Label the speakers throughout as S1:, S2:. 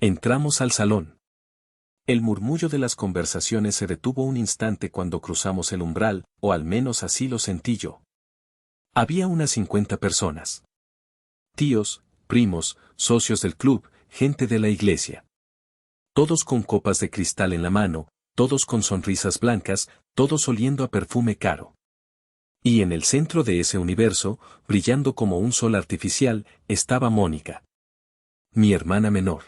S1: Entramos al salón. El murmullo de las conversaciones se detuvo un instante cuando cruzamos el umbral, o al menos así lo sentí yo. Había unas 50 personas. Tíos, primos, socios del club, gente de la iglesia. Todos con copas de cristal en la mano, todos con sonrisas blancas, todos oliendo a perfume caro. Y en el centro de ese universo, brillando como un sol artificial, estaba Mónica. Mi hermana menor.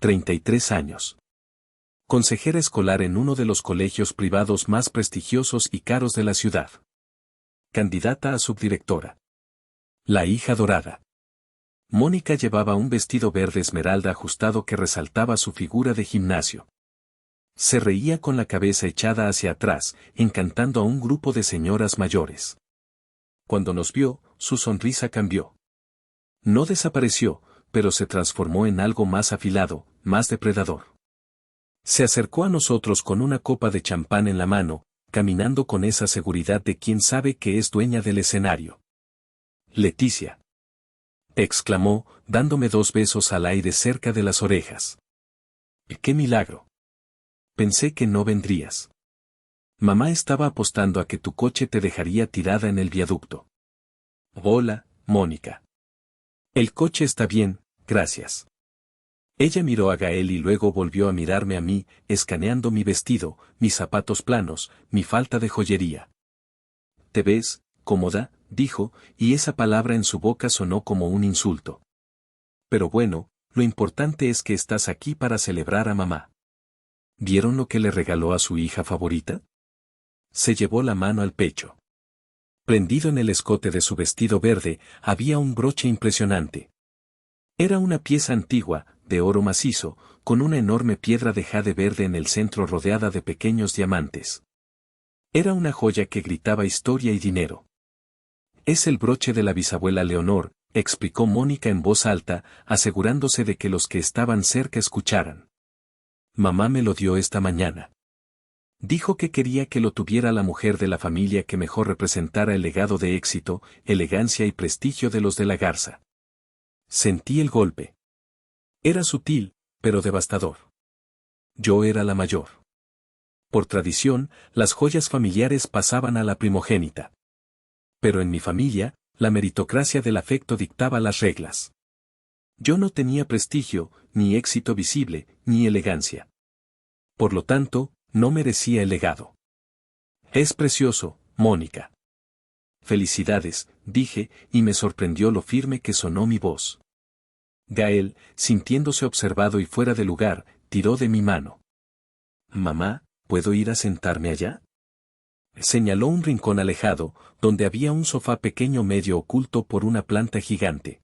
S1: 33 años. Consejera escolar en uno de los colegios privados más prestigiosos y caros de la ciudad. Candidata a subdirectora. La hija dorada. Mónica llevaba un vestido verde esmeralda ajustado que resaltaba su figura de gimnasio. Se reía con la cabeza echada hacia atrás, encantando a un grupo de señoras mayores. Cuando nos vio, su sonrisa cambió. No desapareció, pero se transformó en algo más afilado, más depredador. Se acercó a nosotros con una copa de champán en la mano, caminando con esa seguridad de quien sabe que es dueña del escenario. Leticia. Exclamó, dándome 2 besos al aire cerca de las orejas. ¡Qué milagro! Pensé que no vendrías. Mamá estaba apostando a que tu coche te dejaría tirada en el viaducto. Hola, Mónica. El coche está bien, gracias. Ella miró a Gael y luego volvió a mirarme a mí, escaneando mi vestido, mis zapatos planos, mi falta de joyería. ¿Te ves cómoda?, dijo, y esa palabra en su boca sonó como un insulto. Pero bueno, lo importante es que estás aquí para celebrar a mamá. ¿Vieron lo que le regaló a su hija favorita? Se llevó la mano al pecho. Prendido en el escote de su vestido verde, había un broche impresionante. Era una pieza antigua, de oro macizo, con una enorme piedra de jade verde en el centro rodeada de pequeños diamantes. Era una joya que gritaba historia y dinero. Es el broche de la bisabuela Leonor, explicó Mónica en voz alta, asegurándose de que los que estaban cerca escucharan. Mamá me lo dio esta mañana. Dijo que quería que lo tuviera la mujer de la familia que mejor representara el legado de éxito, elegancia y prestigio de los de la Garza. Sentí el golpe. Era sutil, pero devastador. Yo era la mayor. Por tradición, las joyas familiares pasaban a la primogénita. Pero en mi familia, la meritocracia del afecto dictaba las reglas. Yo no tenía prestigio, ni éxito visible, ni elegancia. Por lo tanto, no merecía el legado. Es precioso, Mónica. Felicidades, dije, y me sorprendió lo firme que sonó mi voz. Gael, sintiéndose observado y fuera de lugar, tiró de mi mano. Mamá, ¿puedo ir a sentarme allá? Señaló un rincón alejado, donde había un sofá pequeño medio oculto por una planta gigante.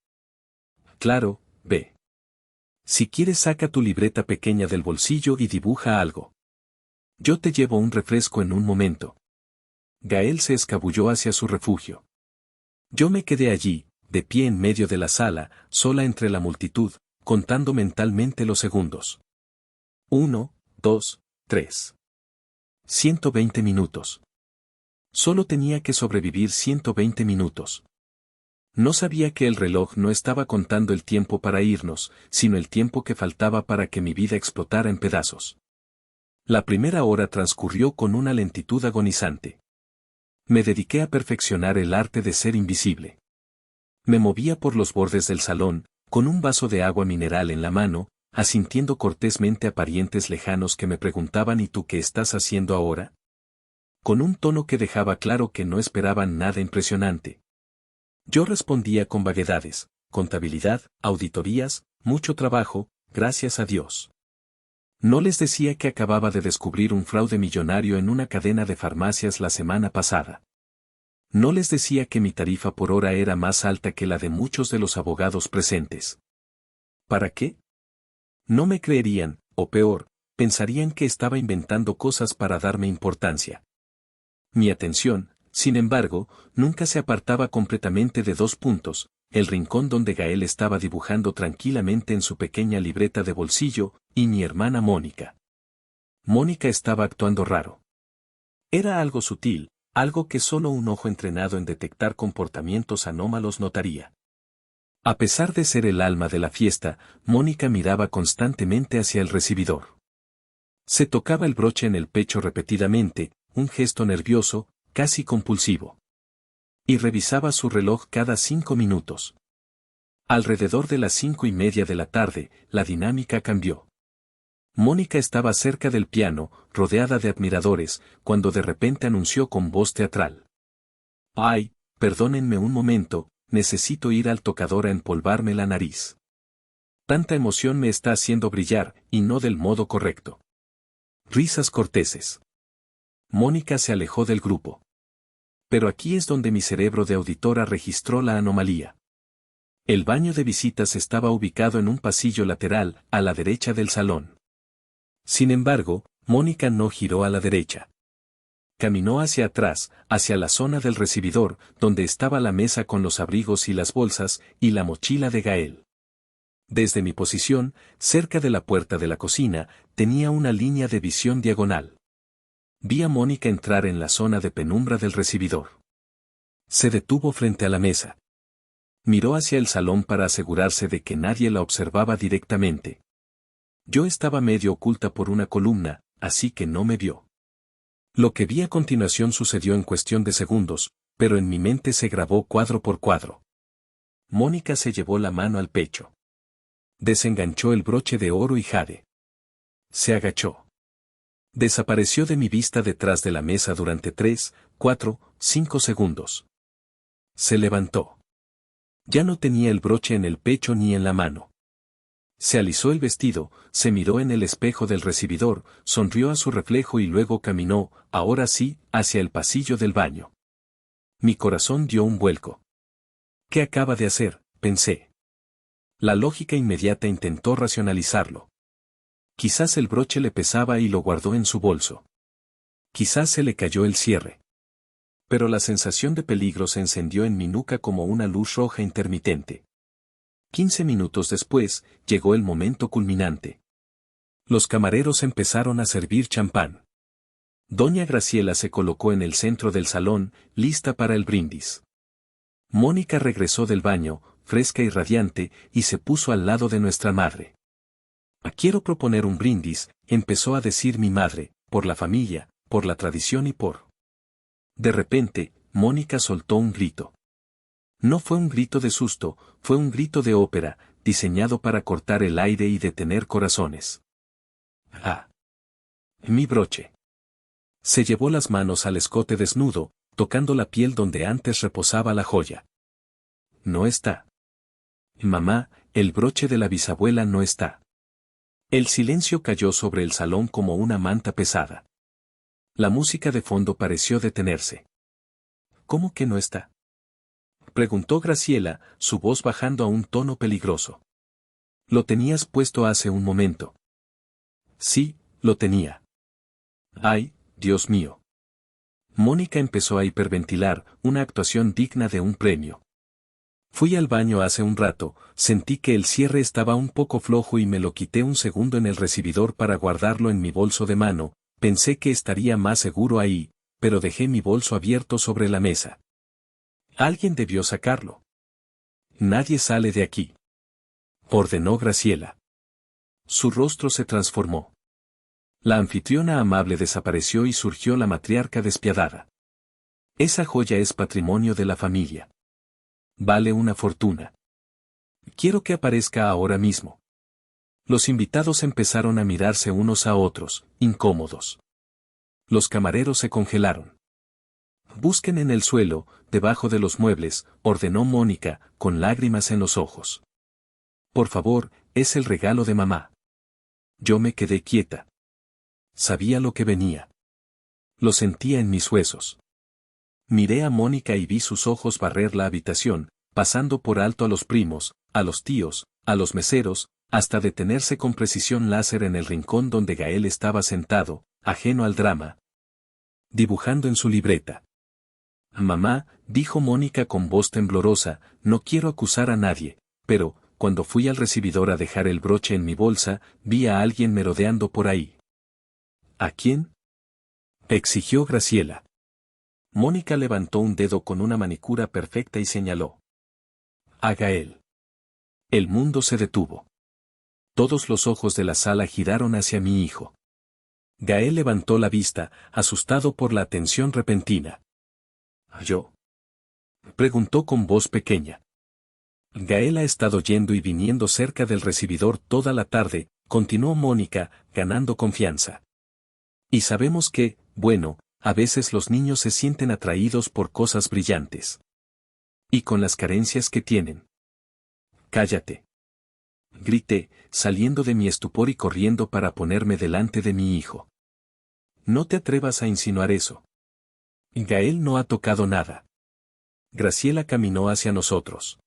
S1: Claro, ve. Si quieres saca tu libreta pequeña del bolsillo y dibuja algo. Yo te llevo un refresco en un momento. Gael se escabulló hacia su refugio. Yo me quedé allí, de pie en medio de la sala, sola entre la multitud, contando mentalmente los segundos. 1, 2, 3. 120 minutos. Solo tenía que sobrevivir 120 minutos. No sabía que el reloj no estaba contando el tiempo para irnos, sino el tiempo que faltaba para que mi vida explotara en pedazos. La primera hora transcurrió con una lentitud agonizante. Me dediqué a perfeccionar el arte de ser invisible. Me movía por los bordes del salón, con un vaso de agua mineral en la mano, asintiendo cortésmente a parientes lejanos que me preguntaban ¿y tú qué estás haciendo ahora? Con un tono que dejaba claro que no esperaban nada impresionante. Yo respondía con vaguedades, contabilidad, auditorías, mucho trabajo, gracias a Dios. No les decía que acababa de descubrir un fraude millonario en una cadena de farmacias la semana pasada. No les decía que mi tarifa por hora era más alta que la de muchos de los abogados presentes. ¿Para qué? No me creerían, o peor, pensarían que estaba inventando cosas para darme importancia. Mi atención, sin embargo, nunca se apartaba completamente de 2 puntos, el rincón donde Gael estaba dibujando tranquilamente en su pequeña libreta de bolsillo, y mi hermana Mónica. Mónica estaba actuando raro. Era algo sutil, algo que solo un ojo entrenado en detectar comportamientos anómalos notaría. A pesar de ser el alma de la fiesta, Mónica miraba constantemente hacia el recibidor. Se tocaba el broche en el pecho repetidamente, un gesto nervioso, casi compulsivo. Y revisaba su reloj cada 5 minutos. Alrededor de las 5:30 de la tarde, la dinámica cambió. Mónica estaba cerca del piano, rodeada de admiradores, cuando de repente anunció con voz teatral. «Ay, perdónenme un momento, necesito ir al tocador a empolvarme la nariz. Tanta emoción me está haciendo brillar, y no del modo correcto». Risas corteses. Mónica se alejó del grupo. Pero aquí es donde mi cerebro de auditora registró la anomalía. El baño de visitas estaba ubicado en un pasillo lateral, a la derecha del salón. Sin embargo, Mónica no giró a la derecha. Caminó hacia atrás, hacia la zona del recibidor, donde estaba la mesa con los abrigos y las bolsas, y la mochila de Gael. Desde mi posición, cerca de la puerta de la cocina, tenía una línea de visión diagonal. Vi a Mónica entrar en la zona de penumbra del recibidor. Se detuvo frente a la mesa. Miró hacia el salón para asegurarse de que nadie la observaba directamente. Yo estaba medio oculta por una columna, así que no me vio. Lo que vi a continuación sucedió en cuestión de segundos, pero en mi mente se grabó cuadro por cuadro. Mónica se llevó la mano al pecho. Desenganchó el broche de oro y jade. Se agachó. Desapareció de mi vista detrás de la mesa durante 3, 4, 5 segundos. Se levantó. Ya no tenía el broche en el pecho ni en la mano. Se alisó el vestido, se miró en el espejo del recibidor, sonrió a su reflejo y luego caminó, ahora sí, hacia el pasillo del baño. Mi corazón dio un vuelco. ¿Qué acaba de hacer?, pensé. La lógica inmediata intentó racionalizarlo. Quizás el broche le pesaba y lo guardó en su bolso. Quizás se le cayó el cierre. Pero la sensación de peligro se encendió en mi nuca como una luz roja intermitente. 15 minutos después, llegó el momento culminante. Los camareros empezaron a servir champán. Doña Graciela se colocó en el centro del salón, lista para el brindis. Mónica regresó del baño, fresca y radiante, y se puso al lado de nuestra madre. «Quiero proponer un brindis», empezó a decir mi madre, «por la familia, por la tradición y por...». De repente, Mónica soltó un grito. No fue un grito de susto, fue un grito de ópera, diseñado para cortar el aire y detener corazones. ¡Ah! Mi broche. Se llevó las manos al escote desnudo, tocando la piel donde antes reposaba la joya. No está. Mamá, el broche de la bisabuela no está. El silencio cayó sobre el salón como una manta pesada. La música de fondo pareció detenerse. ¿Cómo que no está?, preguntó Graciela, su voz bajando a un tono peligroso. «Lo tenías puesto hace un momento». «Sí, lo tenía». «Ay, Dios mío». Mónica empezó a hiperventilar, una actuación digna de un premio. «Fui al baño hace un rato, sentí que el cierre estaba un poco flojo y me lo quité un segundo en el recibidor para guardarlo en mi bolso de mano, pensé que estaría más seguro ahí, pero dejé mi bolso abierto sobre la mesa. Alguien debió sacarlo. Nadie sale de aquí», ordenó Graciela. Su rostro se transformó. La anfitriona amable desapareció y surgió la matriarca despiadada. «Esa joya es patrimonio de la familia. Vale una fortuna. Quiero que aparezca ahora mismo». Los invitados empezaron a mirarse unos a otros, incómodos. Los camareros se congelaron. «Busquen en el suelo, debajo de los muebles», ordenó Mónica, con lágrimas en los ojos. «Por favor, es el regalo de mamá». Yo me quedé quieta. Sabía lo que venía. Lo sentía en mis huesos. Miré a Mónica y vi sus ojos barrer la habitación, pasando por alto a los primos, a los tíos, a los meseros, hasta detenerse con precisión láser en el rincón donde Gael estaba sentado, ajeno al drama, dibujando en su libreta. «Mamá», dijo Mónica con voz temblorosa, «no quiero acusar a nadie, pero, cuando fui al recibidor a dejar el broche en mi bolsa, vi a alguien merodeando por ahí». «¿A quién?», exigió Graciela. Mónica levantó un dedo con una manicura perfecta y señaló. «A Gael». El mundo se detuvo. Todos los ojos de la sala giraron hacia mi hijo. Gael levantó la vista, asustado por la atención repentina. ¿Yo? Preguntó con voz pequeña. Gael ha estado yendo y viniendo cerca del recibidor toda la tarde, continuó Mónica, ganando confianza. Y sabemos que, bueno, a veces los niños se sienten atraídos por cosas brillantes. Y con las carencias que tienen. Cállate. Grité, saliendo de mi estupor y corriendo para ponerme delante de mi hijo. No te atrevas a insinuar eso. Gael no ha tocado nada. Graciela caminó hacia nosotros.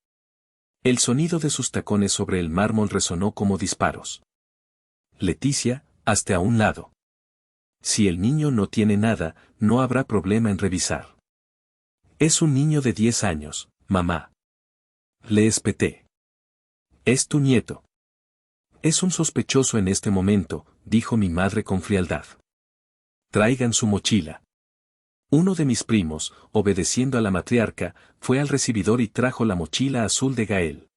S1: El sonido de sus tacones sobre el mármol resonó como disparos. Leticia, hazte a un lado. Si el niño no tiene nada, no habrá problema en revisar. Es un niño de 10 años, mamá. Le espeté. Es tu nieto. Es un sospechoso en este momento, dijo mi madre con frialdad. Traigan su mochila. Uno de mis primos, obedeciendo a la matriarca, fue al recibidor y trajo la mochila azul de Gael.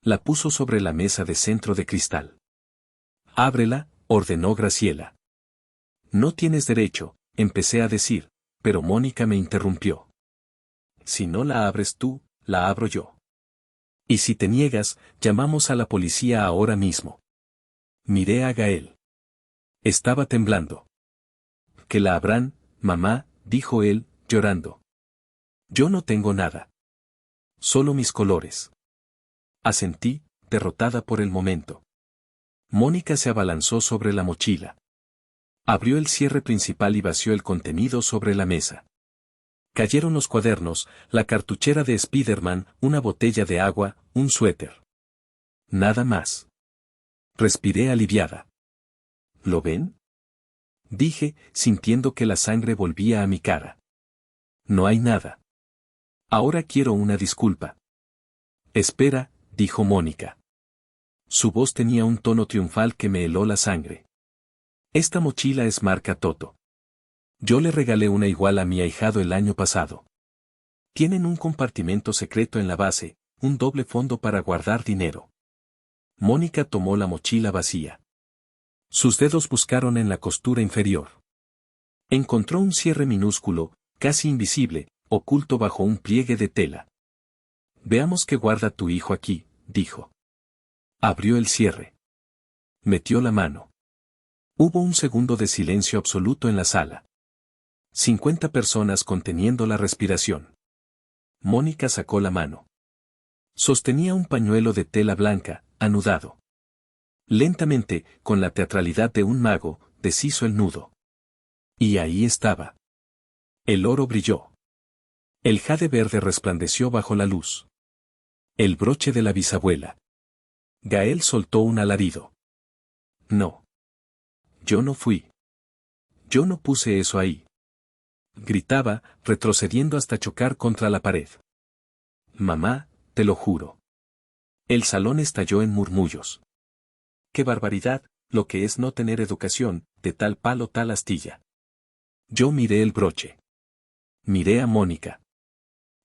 S1: La puso sobre la mesa de centro de cristal. Ábrela, ordenó Graciela. No tienes derecho, empecé a decir, pero Mónica me interrumpió. Si no la abres tú, la abro yo. Y si te niegas, llamamos a la policía ahora mismo. Miré a Gael. Estaba temblando. Que la abran, mamá, dijo él, llorando. Yo no tengo nada. Solo mis colores. Asentí, derrotada por el momento. Mónica se abalanzó sobre la mochila. Abrió el cierre principal y vació el contenido sobre la mesa. Cayeron los cuadernos, la cartuchera de Spiderman, una botella de agua, un suéter. Nada más. Respiré aliviada. ¿Lo ven? Dije, sintiendo que la sangre volvía a mi cara. No hay nada. Ahora quiero una disculpa. Espera, dijo Mónica. Su voz tenía un tono triunfal que me heló la sangre. Esta mochila es marca Toto. Yo le regalé una igual a mi ahijado el año pasado. Tienen un compartimento secreto en la base, un doble fondo para guardar dinero. Mónica tomó la mochila vacía. Sus dedos buscaron en la costura inferior. Encontró un cierre minúsculo, casi invisible, oculto bajo un pliegue de tela. Veamos qué guarda tu hijo aquí, dijo. Abrió el cierre. Metió la mano. Hubo un segundo de silencio absoluto en la sala. 50 personas conteniendo la respiración. Mónica sacó la mano. Sostenía un pañuelo de tela blanca, anudado. Lentamente, con la teatralidad de un mago, deshizo el nudo. Y ahí estaba. El oro brilló. El jade verde resplandeció bajo la luz. El broche de la bisabuela. Gael soltó un alarido. No. Yo no fui. Yo no puse eso ahí. Gritaba, retrocediendo hasta chocar contra la pared. Mamá, te lo juro. El salón estalló en murmullos. ¡Qué barbaridad, lo que es no tener educación, de tal palo tal astilla! Yo miré el broche. Miré a Mónica.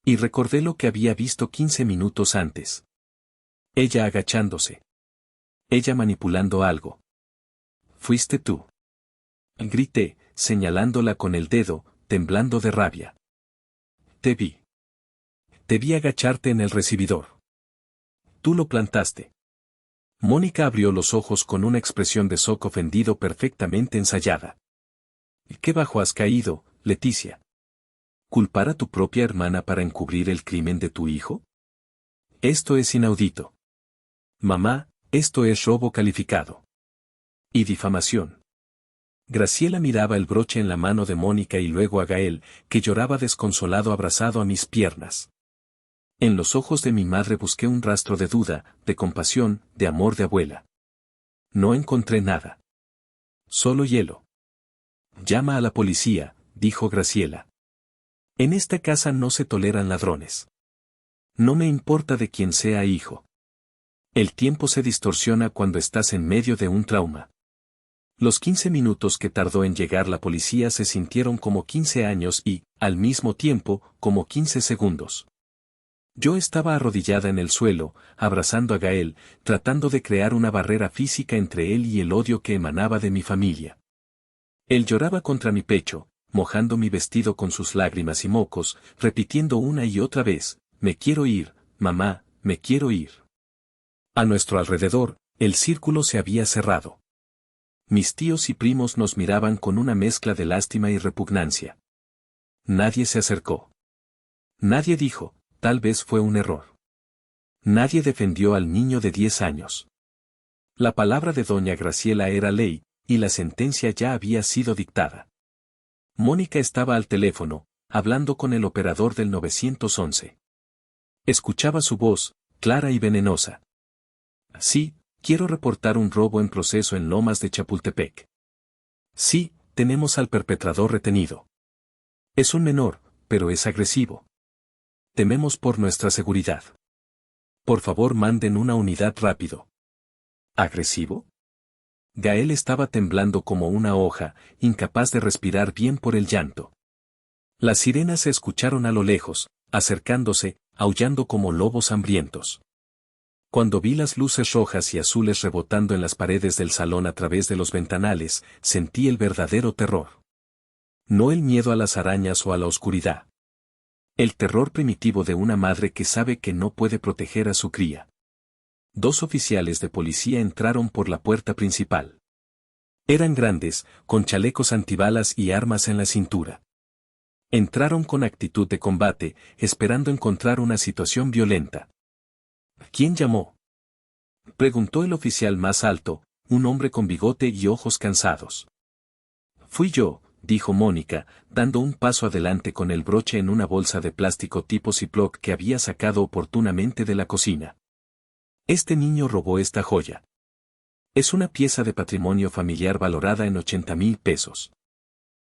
S1: Y recordé lo que había visto 15 minutos antes. Ella agachándose. Ella manipulando algo. Fuiste tú. Grité, señalándola con el dedo, temblando de rabia. Te vi. Te vi agacharte en el recibidor. Tú lo plantaste. Mónica abrió los ojos con una expresión de shock ofendido perfectamente ensayada. ¿Qué bajo has caído, Leticia? ¿Culpar a tu propia hermana para encubrir el crimen de tu hijo? Esto es inaudito. Mamá, esto es robo calificado. Y difamación. Graciela miraba el broche en la mano de Mónica y luego a Gael, que lloraba desconsolado abrazado a mis piernas. En los ojos de mi madre busqué un rastro de duda, de compasión, de amor de abuela. No encontré nada. Solo hielo. Llama a la policía, dijo Graciela. En esta casa no se toleran ladrones. No me importa de quién sea hijo. El tiempo se distorsiona cuando estás en medio de un trauma. Los 15 minutos que tardó en llegar la policía se sintieron como 15 años y, al mismo tiempo, como 15 segundos. Yo estaba arrodillada en el suelo, abrazando a Gael, tratando de crear una barrera física entre él y el odio que emanaba de mi familia. Él lloraba contra mi pecho, mojando mi vestido con sus lágrimas y mocos, repitiendo una y otra vez, «Me quiero ir, mamá, me quiero ir». A nuestro alrededor, el círculo se había cerrado. Mis tíos y primos nos miraban con una mezcla de lástima y repugnancia. Nadie se acercó. Nadie dijo, tal vez fue un error. Nadie defendió al niño de 10 años. La palabra de doña Graciela era ley, y la sentencia ya había sido dictada. Mónica estaba al teléfono, hablando con el operador del 911. Escuchaba su voz, clara y venenosa. Sí, quiero reportar un robo en proceso en Lomas de Chapultepec. Sí, tenemos al perpetrador retenido. Es un menor, pero es agresivo. Tememos por nuestra seguridad. Por favor, manden una unidad rápido. ¿Agresivo? Gael estaba temblando como una hoja, incapaz de respirar bien por el llanto. Las sirenas se escucharon a lo lejos, acercándose, aullando como lobos hambrientos. Cuando vi las luces rojas y azules rebotando en las paredes del salón a través de los ventanales, sentí el verdadero terror. No el miedo a las arañas o a la oscuridad. El terror primitivo de una madre que sabe que no puede proteger a su cría. 2 oficiales de policía entraron por la puerta principal. Eran grandes, con chalecos antibalas y armas en la cintura. Entraron con actitud de combate, esperando encontrar una situación violenta. ¿Quién llamó?, preguntó el oficial más alto, un hombre con bigote y ojos cansados. Fui yo, dijo Mónica, dando un paso adelante con el broche en una bolsa de plástico tipo Ziploc que había sacado oportunamente de la cocina. Este niño robó esta joya. Es una pieza de patrimonio familiar valorada en 80,000 pesos.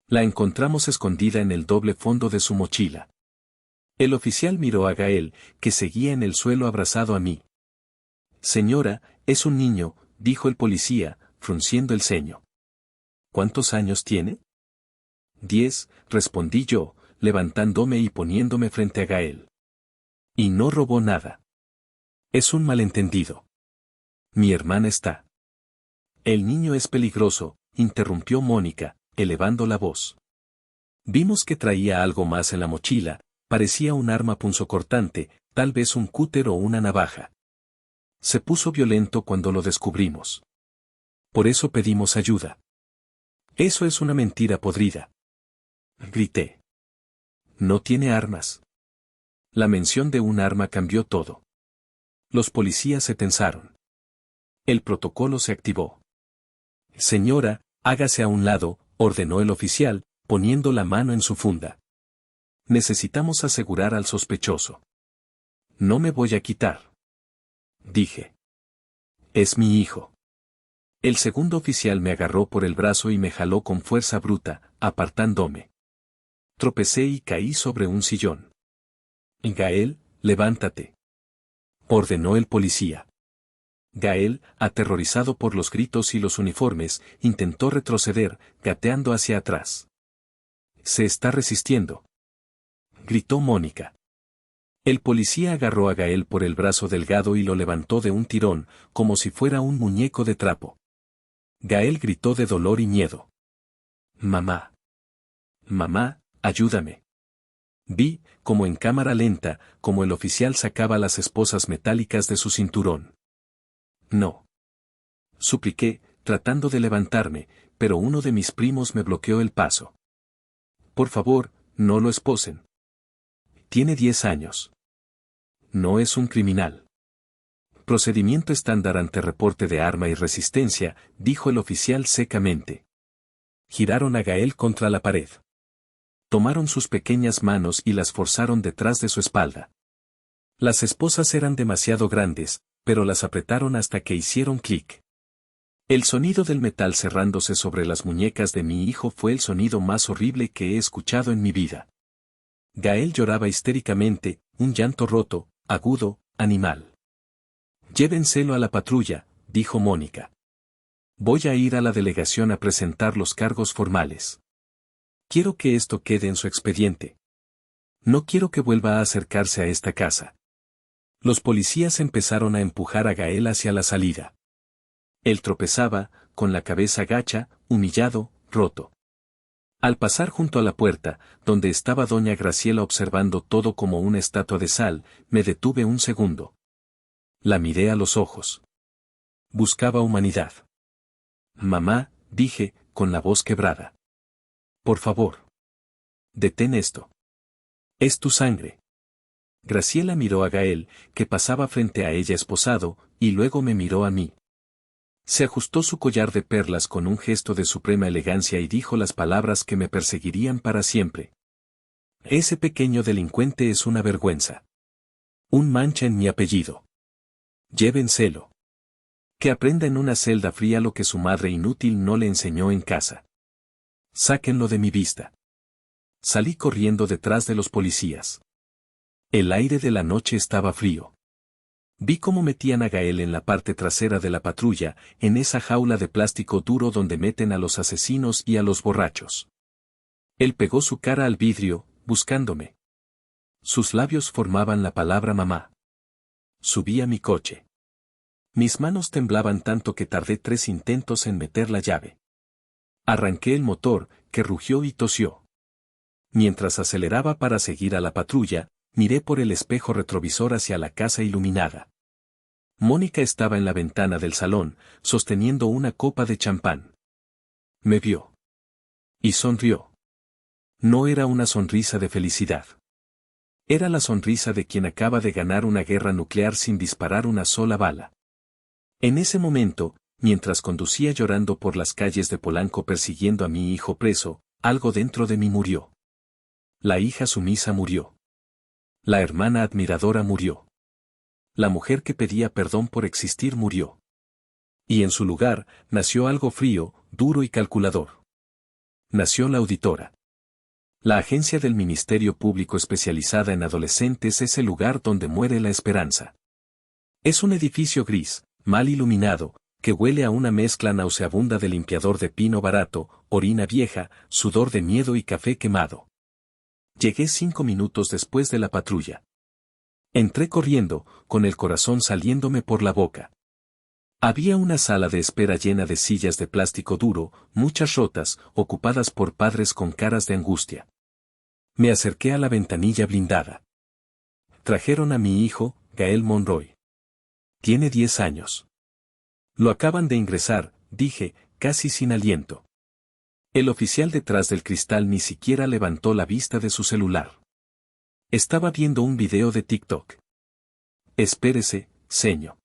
S1: La encontramos escondida en el doble fondo de su mochila. El oficial miró a Gael, que seguía en el suelo abrazado a mí. Señora, es un niño, dijo el policía, frunciendo el ceño. ¿Cuántos años tiene? 10, respondí yo, levantándome y poniéndome frente a Gael. Y no robó nada. Es un malentendido. Mi hermana está. El niño es peligroso, interrumpió Mónica, elevando la voz. Vimos que traía algo más en la mochila, parecía un arma punzocortante, tal vez un cúter o una navaja. Se puso violento cuando lo descubrimos. Por eso pedimos ayuda. Eso es una mentira podrida. Grité. No tiene armas. La mención de un arma cambió todo. Los policías se tensaron. El protocolo se activó. Señora, hágase a un lado, ordenó el oficial, poniendo la mano en su funda. Necesitamos asegurar al sospechoso. No me voy a quitar. Dije. Es mi hijo. El segundo oficial me agarró por el brazo y me jaló con fuerza bruta, apartándome. Tropecé y caí sobre un sillón. Gael, levántate, ordenó el policía. Gael, aterrorizado por los gritos y los uniformes, intentó retroceder, gateando hacia atrás. Se está resistiendo, gritó Mónica. El policía agarró a Gael por el brazo delgado y lo levantó de un tirón, como si fuera un muñeco de trapo. Gael gritó de dolor y miedo. Mamá. Mamá, ayúdame. Vi, como en cámara lenta, como el oficial sacaba las esposas metálicas de su cinturón. No. Supliqué, tratando de levantarme, pero uno de mis primos me bloqueó el paso. Por favor, no lo esposen. Tiene 10 años. No es un criminal. Procedimiento estándar ante reporte de arma y resistencia, dijo el oficial secamente. Giraron a Gael contra la pared. Tomaron sus pequeñas manos y las forzaron detrás de su espalda. Las esposas eran demasiado grandes, pero las apretaron hasta que hicieron clic. El sonido del metal cerrándose sobre las muñecas de mi hijo fue el sonido más horrible que he escuchado en mi vida. Gael lloraba histéricamente, un llanto roto, agudo, animal. Llévenselo a la patrulla, dijo Mónica. Voy a ir a la delegación a presentar los cargos formales. Quiero que esto quede en su expediente. No quiero que vuelva a acercarse a esta casa. Los policías empezaron a empujar a Gael hacia la salida. Él tropezaba, con la cabeza gacha, humillado, roto. Al pasar junto a la puerta, donde estaba doña Graciela observando todo como una estatua de sal, me detuve un segundo. La miré a los ojos. Buscaba humanidad. Mamá, dije, con la voz quebrada. Por favor. Detén esto. Es tu sangre. Graciela miró a Gael, que pasaba frente a ella esposado, y luego me miró a mí. Se ajustó su collar de perlas con un gesto de suprema elegancia y dijo las palabras que me perseguirían para siempre. Ese pequeño delincuente es una vergüenza. Un mancha en mi apellido. Llévenselo. Que aprenda en una celda fría lo que su madre inútil no le enseñó en casa. Sáquenlo de mi vista. Salí corriendo detrás de los policías. El aire de la noche estaba frío. Vi cómo metían a Gael en la parte trasera de la patrulla, en esa jaula de plástico duro donde meten a los asesinos y a los borrachos. Él pegó su cara al vidrio, buscándome. Sus labios formaban la palabra mamá. Subí a mi coche. Mis manos temblaban tanto que tardé 3 intentos en meter la llave. Arranqué el motor, que rugió y tosió. Mientras aceleraba para seguir a la patrulla, miré por el espejo retrovisor hacia la casa iluminada. Mónica estaba en la ventana del salón, sosteniendo una copa de champán. Me vio. Y sonrió. No era una sonrisa de felicidad. Era la sonrisa de quien acaba de ganar una guerra nuclear sin disparar una sola bala. En ese momento, mientras conducía llorando por las calles de Polanco persiguiendo a mi hijo preso, algo dentro de mí murió. La hija sumisa murió. La hermana admiradora murió. La mujer que pedía perdón por existir murió. Y en su lugar, nació algo frío, duro y calculador. Nació la auditora. La agencia del Ministerio Público especializada en adolescentes es el lugar donde muere la esperanza. Es un edificio gris, mal iluminado, que huele a una mezcla nauseabunda de limpiador de pino barato, orina vieja, sudor de miedo y café quemado. Llegué 5 minutos después de la patrulla. Entré corriendo, con el corazón saliéndome por la boca. Había una sala de espera llena de sillas de plástico duro, muchas rotas, ocupadas por padres con caras de angustia. Me acerqué a la ventanilla blindada. Trajeron a mi hijo, Gael Monroy. Tiene 10 años. Lo acaban de ingresar, dije, casi sin aliento. El oficial detrás del cristal ni siquiera levantó la vista de su celular. Estaba viendo un video de TikTok. Espérese, señor.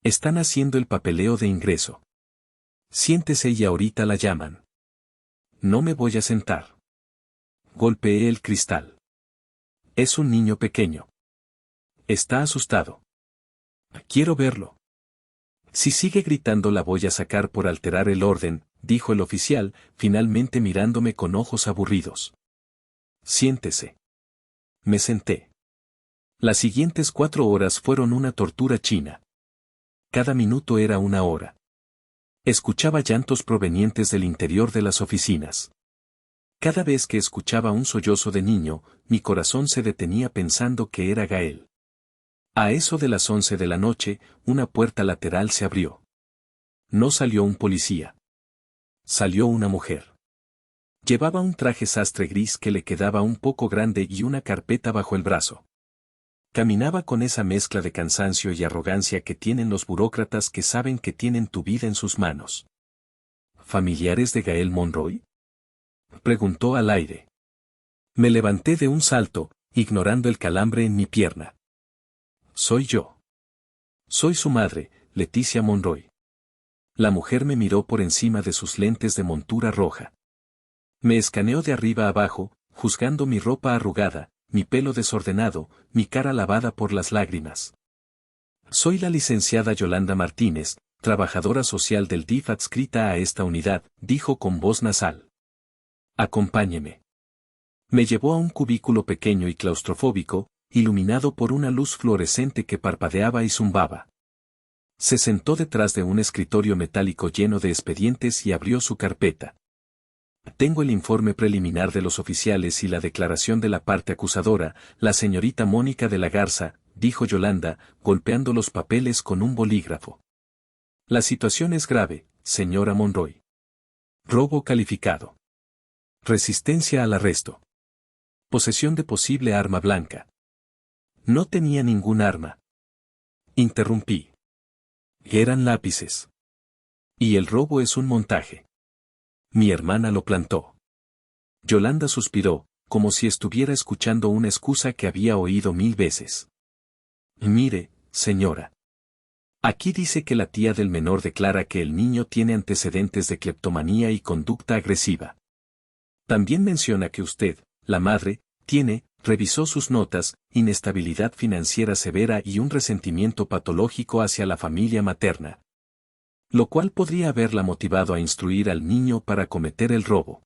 S1: Están haciendo el papeleo de ingreso. Siéntese y ahorita la llaman. No me voy a sentar. Golpeé el cristal. Es un niño pequeño. Está asustado. Quiero verlo. Si sigue gritando la voy a sacar por alterar el orden, dijo el oficial, finalmente mirándome con ojos aburridos. Siéntese. Me senté. Las siguientes 4 horas fueron una tortura china. Cada minuto era una hora. Escuchaba llantos provenientes del interior de las oficinas. Cada vez que escuchaba un sollozo de niño, mi corazón se detenía pensando que era Gael. A eso de las 11 de la noche, una puerta lateral se abrió. No salió un policía. Salió una mujer. Llevaba un traje sastre gris que le quedaba un poco grande y una carpeta bajo el brazo. Caminaba con esa mezcla de cansancio y arrogancia que tienen los burócratas que saben que tienen tu vida en sus manos. ¿Familiares de Gael Monroy?, preguntó al aire. Me levanté de un salto, ignorando el calambre en mi pierna. Soy yo. Soy su madre, Leticia Monroy. La mujer me miró por encima de sus lentes de montura roja. Me escaneó de arriba a abajo, juzgando mi ropa arrugada, mi pelo desordenado, mi cara lavada por las lágrimas. Soy la licenciada Yolanda Martínez, trabajadora social del DIF adscrita a esta unidad, dijo con voz nasal. Acompáñeme. Me llevó a un cubículo pequeño y claustrofóbico, iluminado por una luz fluorescente que parpadeaba y zumbaba. Se sentó detrás de un escritorio metálico lleno de expedientes y abrió su carpeta. Tengo el informe preliminar de los oficiales y la declaración de la parte acusadora, la señorita Mónica de la Garza, dijo Yolanda, golpeando los papeles con un bolígrafo. La situación es grave, señora Monroy. Robo calificado. Resistencia al arresto. Posesión de posible arma blanca. No tenía ningún arma. Interrumpí. Eran lápices. Y el robo es un montaje. Mi hermana lo plantó. Yolanda suspiró, como si estuviera escuchando una excusa que había oído 1000 veces. Mire, señora. Aquí dice que la tía del menor declara que el niño tiene antecedentes de cleptomanía y conducta agresiva. También menciona que usted, la madre, revisó sus notas, inestabilidad financiera severa y un resentimiento patológico hacia la familia materna. Lo cual podría haberla motivado a instruir al niño para cometer el robo.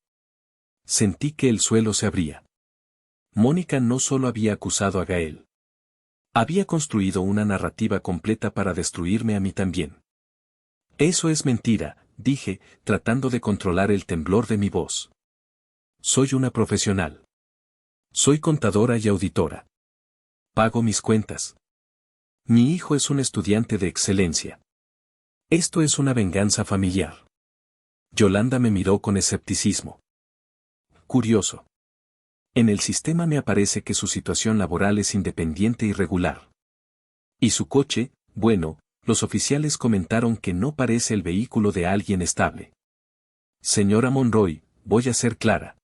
S1: Sentí que el suelo se abría. Mónica no solo había acusado a Gael. Había construido una narrativa completa para destruirme a mí también. Eso es mentira, dije, tratando de controlar el temblor de mi voz. Soy una profesional. Soy contadora y auditora. Pago mis cuentas. Mi hijo es un estudiante de excelencia. Esto es una venganza familiar. Yolanda me miró con escepticismo. Curioso. En el sistema me aparece que su situación laboral es independiente y regular. Y su coche, bueno, los oficiales comentaron que no parece el vehículo de alguien estable. Señora Monroy, voy a ser clara.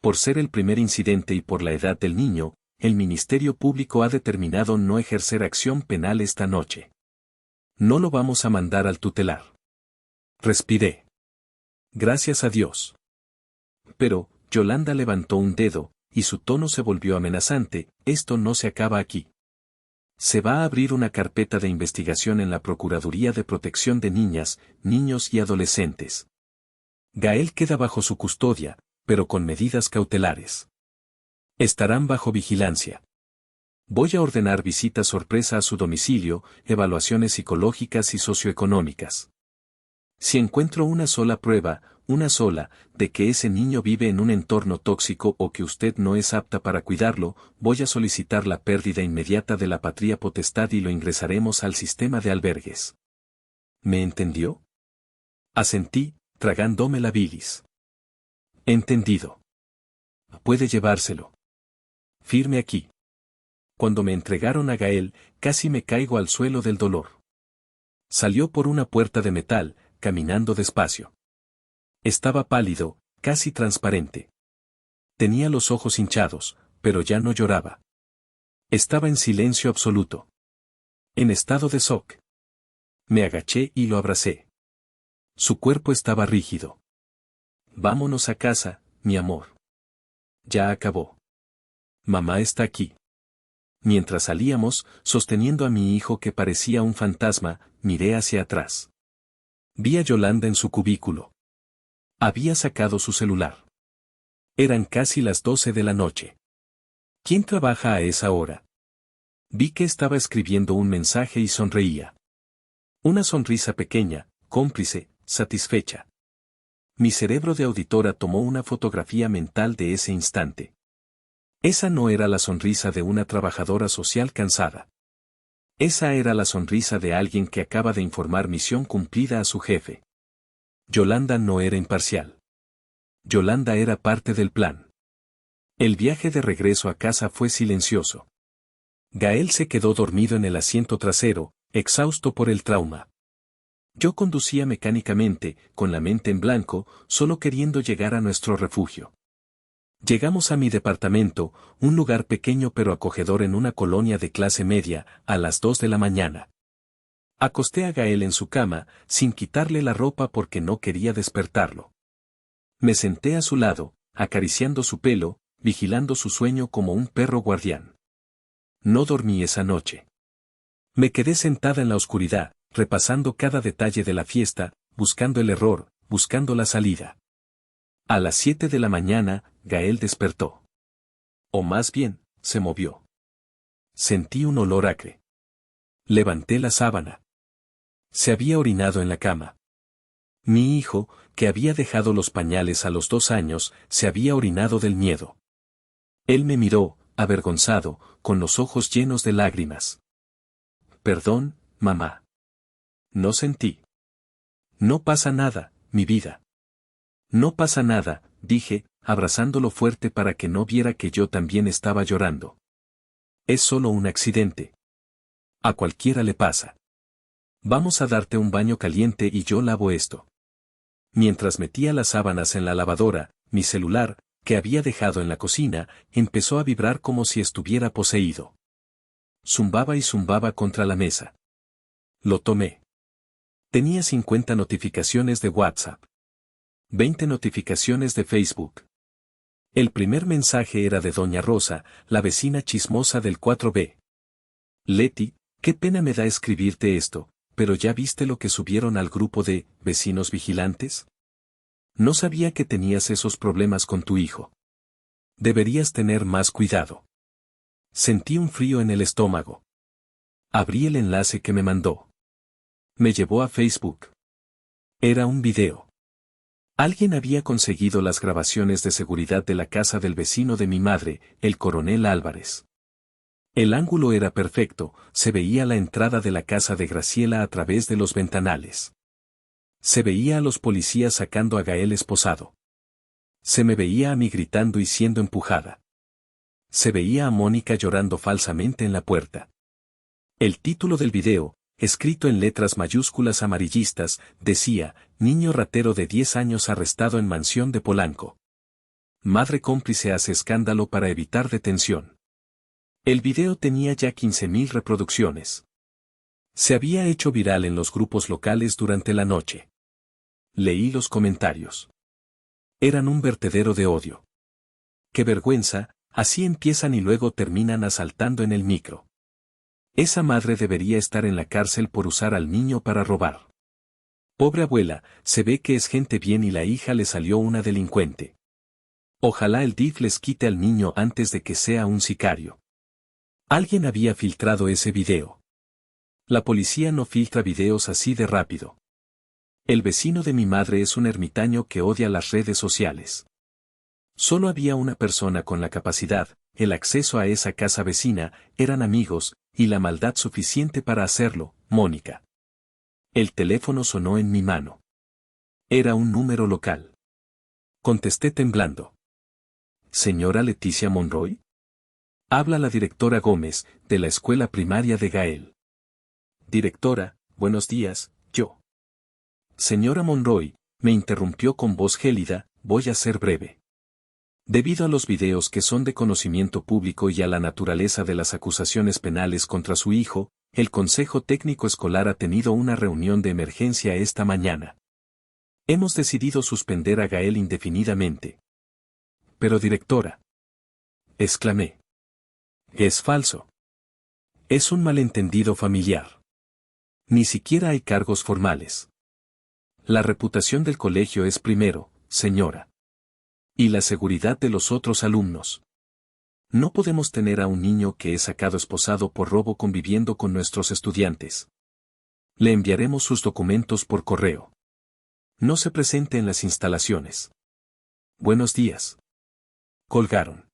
S1: Por ser el primer incidente y por la edad del niño, el Ministerio Público ha determinado no ejercer acción penal esta noche. No lo vamos a mandar al tutelar. Respiré. Gracias a Dios. Pero, Yolanda levantó un dedo, y su tono se volvió amenazante, esto no se acaba aquí. Se va a abrir una carpeta de investigación en la Procuraduría de Protección de Niñas, Niños y Adolescentes. Gael queda bajo su custodia, pero con medidas cautelares. Estarán bajo vigilancia. Voy a ordenar visitas sorpresa a su domicilio, evaluaciones psicológicas y socioeconómicas. Si encuentro una sola prueba, de que ese niño vive en un entorno tóxico o que usted no es apta para cuidarlo, voy a solicitar la pérdida inmediata de la patria potestad y lo ingresaremos al sistema de albergues. ¿Me entendió? Asentí, tragándome la bilis. Entendido. Puede llevárselo. Firme aquí. Cuando me entregaron a Gael, casi me caigo al suelo del dolor. Salió por una puerta de metal, caminando despacio. Estaba pálido, casi transparente. Tenía los ojos hinchados, pero ya no lloraba. Estaba en silencio absoluto. En estado de shock. Me agaché y lo abracé. Su cuerpo estaba rígido. Vámonos a casa, mi amor. Ya acabó. Mamá está aquí. Mientras salíamos, sosteniendo a mi hijo que parecía un fantasma, miré hacia atrás. Vi a Yolanda en su cubículo. Había sacado su celular. Eran casi las 12 de la noche. ¿Quién trabaja a esa hora? Vi que estaba escribiendo un mensaje y sonreía. Una sonrisa pequeña, cómplice, satisfecha. Mi cerebro de auditora tomó una fotografía mental de ese instante. Esa no era la sonrisa de una trabajadora social cansada. Esa era la sonrisa de alguien que acaba de informar misión cumplida a su jefe. Yolanda no era imparcial. Yolanda era parte del plan. El viaje de regreso a casa fue silencioso. Gael se quedó dormido en el asiento trasero, exhausto por el trauma. Yo conducía mecánicamente, con la mente en blanco, solo queriendo llegar a nuestro refugio. Llegamos a mi departamento, un lugar pequeño pero acogedor en una colonia de clase media, a las 2 de la mañana. Acosté a Gael en su cama, sin quitarle la ropa porque no quería despertarlo. Me senté a su lado, acariciando su pelo, vigilando su sueño como un perro guardián. No dormí esa noche. Me quedé sentada en la oscuridad, repasando cada detalle de la fiesta, buscando el error, buscando la salida. A las 7 de la mañana, Gael despertó. O más bien, se movió. Sentí un olor acre. Levanté la sábana. Se había orinado en la cama. Mi hijo, que había dejado los pañales a los 2 años, se había orinado del miedo. Él me miró, avergonzado, con los ojos llenos de lágrimas. Perdón, mamá. No sentí. No pasa nada, mi vida. No pasa nada, dije, abrazándolo fuerte para que no viera que yo también estaba llorando. Es solo un accidente. A cualquiera le pasa. Vamos a darte un baño caliente y yo lavo esto. Mientras metía las sábanas en la lavadora, mi celular, que había dejado en la cocina, empezó a vibrar como si estuviera poseído. Zumbaba y zumbaba contra la mesa. Lo tomé. Tenía 50 notificaciones de WhatsApp. 20 notificaciones de Facebook. El primer mensaje era de Doña Rosa, la vecina chismosa del 4B. Leti, qué pena me da escribirte esto, pero ¿ya viste lo que subieron al grupo de vecinos vigilantes? No sabía que tenías esos problemas con tu hijo. Deberías tener más cuidado. Sentí un frío en el estómago. Abrí el enlace que me mandó. Me llevó a Facebook. Era un video. Alguien había conseguido las grabaciones de seguridad de la casa del vecino de mi madre, el coronel Álvarez. El ángulo era perfecto, se veía la entrada de la casa de Graciela a través de los ventanales. Se veía a los policías sacando a Gael esposado. Se me veía a mí gritando y siendo empujada. Se veía a Mónica llorando falsamente en la puerta. El título del video, escrito en letras mayúsculas amarillistas, decía, niño ratero de 10 años arrestado en mansión de Polanco. Madre cómplice hace escándalo para evitar detención. El video tenía ya 15.000 reproducciones. Se había hecho viral en los grupos locales durante la noche. Leí los comentarios. Eran un vertedero de odio. ¡Qué vergüenza! Así empiezan y luego terminan asaltando en el micro. Esa madre debería estar en la cárcel por usar al niño para robar. Pobre abuela, se ve que es gente bien y la hija le salió una delincuente. Ojalá el DIF les quite al niño antes de que sea un sicario. Alguien había filtrado ese video. La policía no filtra videos así de rápido. El vecino de mi madre es un ermitaño que odia las redes sociales. Solo había una persona con la capacidad, el acceso a esa casa vecina, eran amigos, y la maldad suficiente para hacerlo, Mónica. El teléfono sonó en mi mano. Era un número local. Contesté temblando. ¿Señora Leticia Monroy? Habla la directora Gómez, de la escuela primaria de Gael. Directora, buenos días, yo. Señora Monroy, me interrumpió con voz gélida, voy a ser breve. Debido a los videos que son de conocimiento público y a la naturaleza de las acusaciones penales contra su hijo, el Consejo Técnico Escolar ha tenido una reunión de emergencia esta mañana. Hemos decidido suspender a Gael indefinidamente. Pero directora, exclamé. Es falso. Es un malentendido familiar. Ni siquiera hay cargos formales. La reputación del colegio es primero, señora. Y la seguridad de los otros alumnos. No podemos tener a un niño que es sacado esposado por robo conviviendo con nuestros estudiantes. Le enviaremos sus documentos por correo. No se presente en las instalaciones. Buenos días. Colgaron.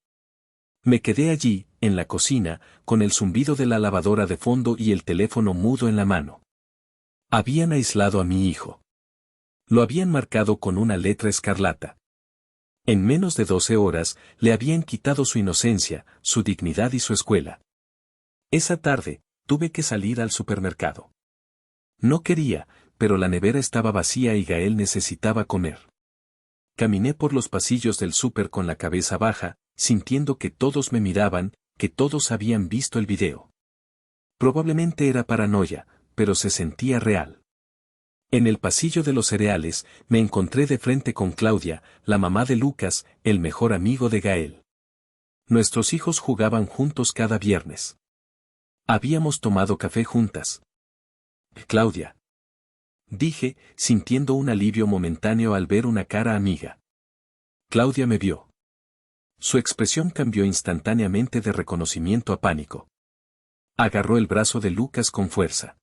S1: Me quedé allí, en la cocina, con el zumbido de la lavadora de fondo y el teléfono mudo en la mano. Habían aislado a mi hijo. Lo habían marcado con una letra escarlata. En menos de 12 horas, le habían quitado su inocencia, su dignidad y su escuela. Esa tarde, tuve que salir al supermercado. No quería, pero la nevera estaba vacía y Gael necesitaba comer. Caminé por los pasillos del súper con la cabeza baja, sintiendo que todos me miraban, que todos habían visto el video. Probablemente era paranoia, pero se sentía real. En el pasillo de los cereales, me encontré de frente con Claudia, la mamá de Lucas, el mejor amigo de Gael. Nuestros hijos jugaban juntos cada viernes. Habíamos tomado café juntas. Claudia. Dije, sintiendo un alivio momentáneo al ver una cara amiga. Claudia me vio. Su expresión cambió instantáneamente de reconocimiento a pánico. Agarró el brazo de Lucas con fuerza.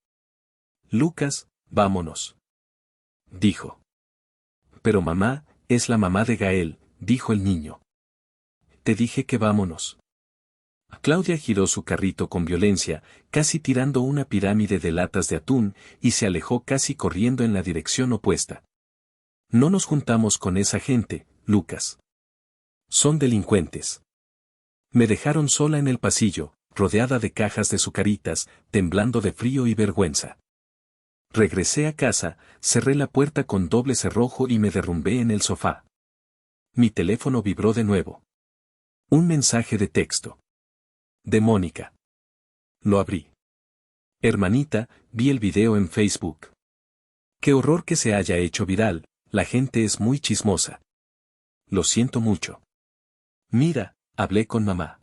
S1: Lucas, vámonos. Dijo. Pero mamá, es la mamá de Gael, dijo el niño. Te dije que vámonos. Claudia giró su carrito con violencia, casi tirando una pirámide de latas de atún, y se alejó casi corriendo en la dirección opuesta. No nos juntamos con esa gente, Lucas. Son delincuentes. Me dejaron sola en el pasillo, rodeada de cajas de sucaritas, temblando de frío y vergüenza. Regresé a casa, cerré la puerta con doble cerrojo y me derrumbé en el sofá. Mi teléfono vibró de nuevo. Un mensaje de texto. De Mónica. Lo abrí. Hermanita, vi el video en Facebook. Qué horror que se haya hecho viral, la gente es muy chismosa. Lo siento mucho. Mira, hablé con mamá.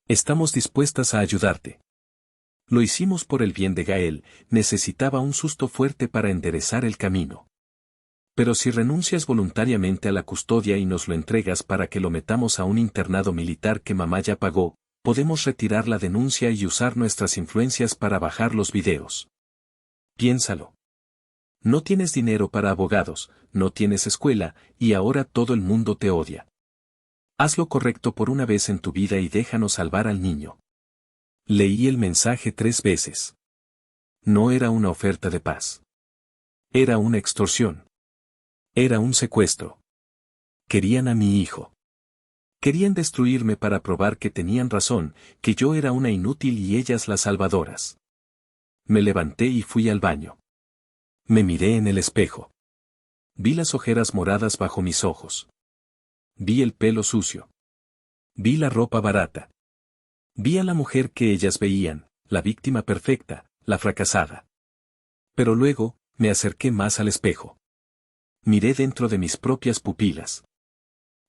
S1: Estamos dispuestas a ayudarte. Lo hicimos por el bien de Gael, necesitaba un susto fuerte para enderezar el camino. Pero si renuncias voluntariamente a la custodia y nos lo entregas para que lo metamos a un internado militar que mamá ya pagó, podemos retirar la denuncia y usar nuestras influencias para bajar los videos. Piénsalo. No tienes dinero para abogados, no tienes escuela, y ahora todo el mundo te odia. Haz lo correcto por una vez en tu vida y déjanos salvar al niño. Leí el mensaje 3 veces. No era una oferta de paz. Era una extorsión. Era un secuestro. Querían a mi hijo. Querían destruirme para probar que tenían razón, que yo era una inútil y ellas las salvadoras. Me levanté y fui al baño. Me miré en el espejo. Vi las ojeras moradas bajo mis ojos. Vi el pelo sucio. Vi la ropa barata. Vi a la mujer que ellas veían, la víctima perfecta, la fracasada. Pero luego, me acerqué más al espejo. Miré dentro de mis propias pupilas.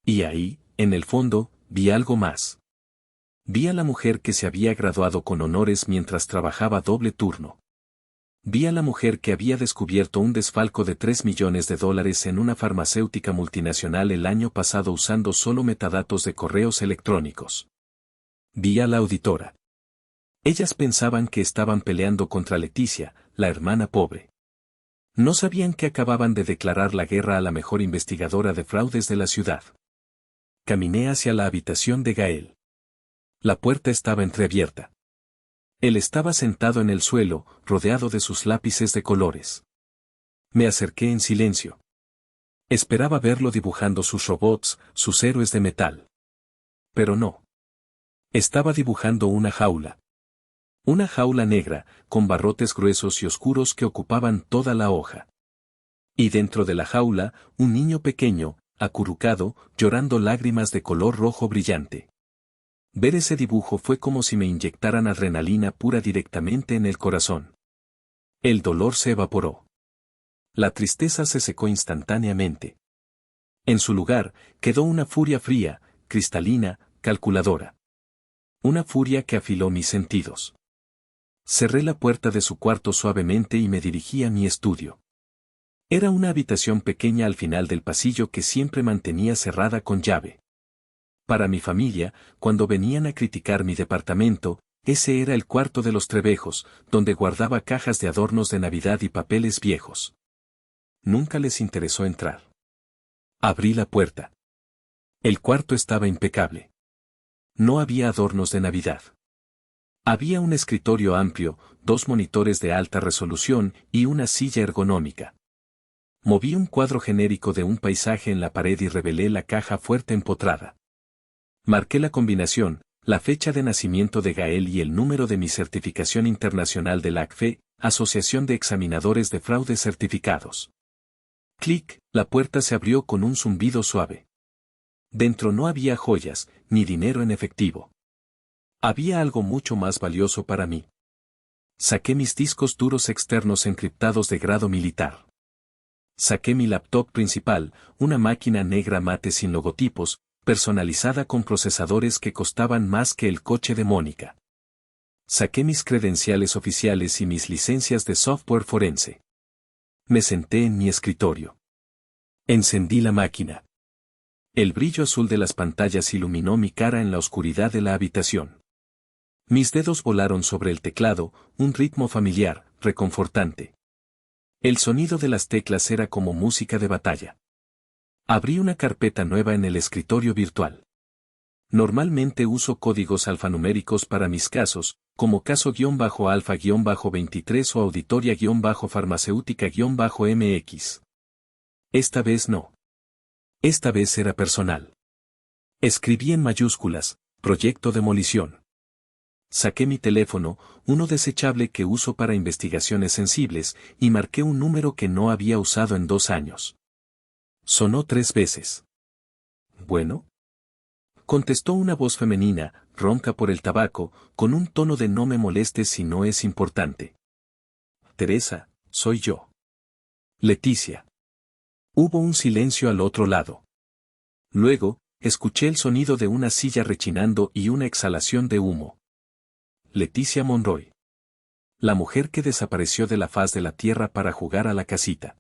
S1: Y ahí, en el fondo, vi algo más. Vi a la mujer que se había graduado con honores mientras trabajaba doble turno. Vi a la mujer que había descubierto un desfalco de $3 millones en una farmacéutica multinacional el año pasado usando solo metadatos de correos electrónicos. Vi a la auditora. Ellas pensaban que estaban peleando contra Leticia, la hermana pobre. No sabían que acababan de declarar la guerra a la mejor investigadora de fraudes de la ciudad. Caminé hacia la habitación de Gael. La puerta estaba entreabierta. Él estaba sentado en el suelo, rodeado de sus lápices de colores. Me acerqué en silencio. Esperaba verlo dibujando sus robots, sus héroes de metal. Pero no. Estaba dibujando una jaula. Una jaula negra, con barrotes gruesos y oscuros que ocupaban toda la hoja. Y dentro de la jaula, un niño pequeño, acurrucado, llorando lágrimas de color rojo brillante. Ver ese dibujo fue como si me inyectaran adrenalina pura directamente en el corazón. El dolor se evaporó. La tristeza se secó instantáneamente. En su lugar, quedó una furia fría, cristalina, calculadora. Una furia que afiló mis sentidos. Cerré la puerta de su cuarto suavemente y me dirigí a mi estudio. Era una habitación pequeña al final del pasillo que siempre mantenía cerrada con llave. Para mi familia, cuando venían a criticar mi departamento, ese era el cuarto de los Trevejos, donde guardaba cajas de adornos de Navidad y papeles viejos. Nunca les interesó entrar. Abrí la puerta. El cuarto estaba impecable. No había adornos de Navidad. Había un escritorio amplio, 2 monitores de alta resolución y una silla ergonómica. Moví un cuadro genérico de un paisaje en la pared y revelé la caja fuerte empotrada. Marqué la combinación, la fecha de nacimiento de Gael y el número de mi certificación internacional de la ACFE, Asociación de Examinadores de Fraudes Certificados. Clic, la puerta se abrió con un zumbido suave. Dentro no había joyas, ni dinero en efectivo. Había algo mucho más valioso para mí. Saqué mis discos duros externos encriptados de grado militar. Saqué mi laptop principal, una máquina negra mate sin logotipos, personalizada con procesadores que costaban más que el coche de Mónica. Saqué mis credenciales oficiales y mis licencias de software forense. Me senté en mi escritorio. Encendí la máquina. El brillo azul de las pantallas iluminó mi cara en la oscuridad de la habitación. Mis dedos volaron sobre el teclado, un ritmo familiar, reconfortante. El sonido de las teclas era como música de batalla. Abrí una carpeta nueva en el escritorio virtual. Normalmente uso códigos alfanuméricos para mis casos, como caso-alfa-23 o auditoria-farmacéutica-mx. Esta vez no. Esta vez era personal. Escribí en mayúsculas, proyecto demolición. Saqué mi teléfono, uno desechable que uso para investigaciones sensibles, y marqué un número que no había usado en 2 años. Sonó 3 veces. ¿Bueno? Contestó una voz femenina, ronca por el tabaco, con un tono de no me molestes si no es importante. Teresa, soy yo. Leticia. Hubo un silencio al otro lado. Luego, escuché el sonido de una silla rechinando y una exhalación de humo. Leticia Monroy. La mujer que desapareció de la faz de la tierra para jugar a la casita.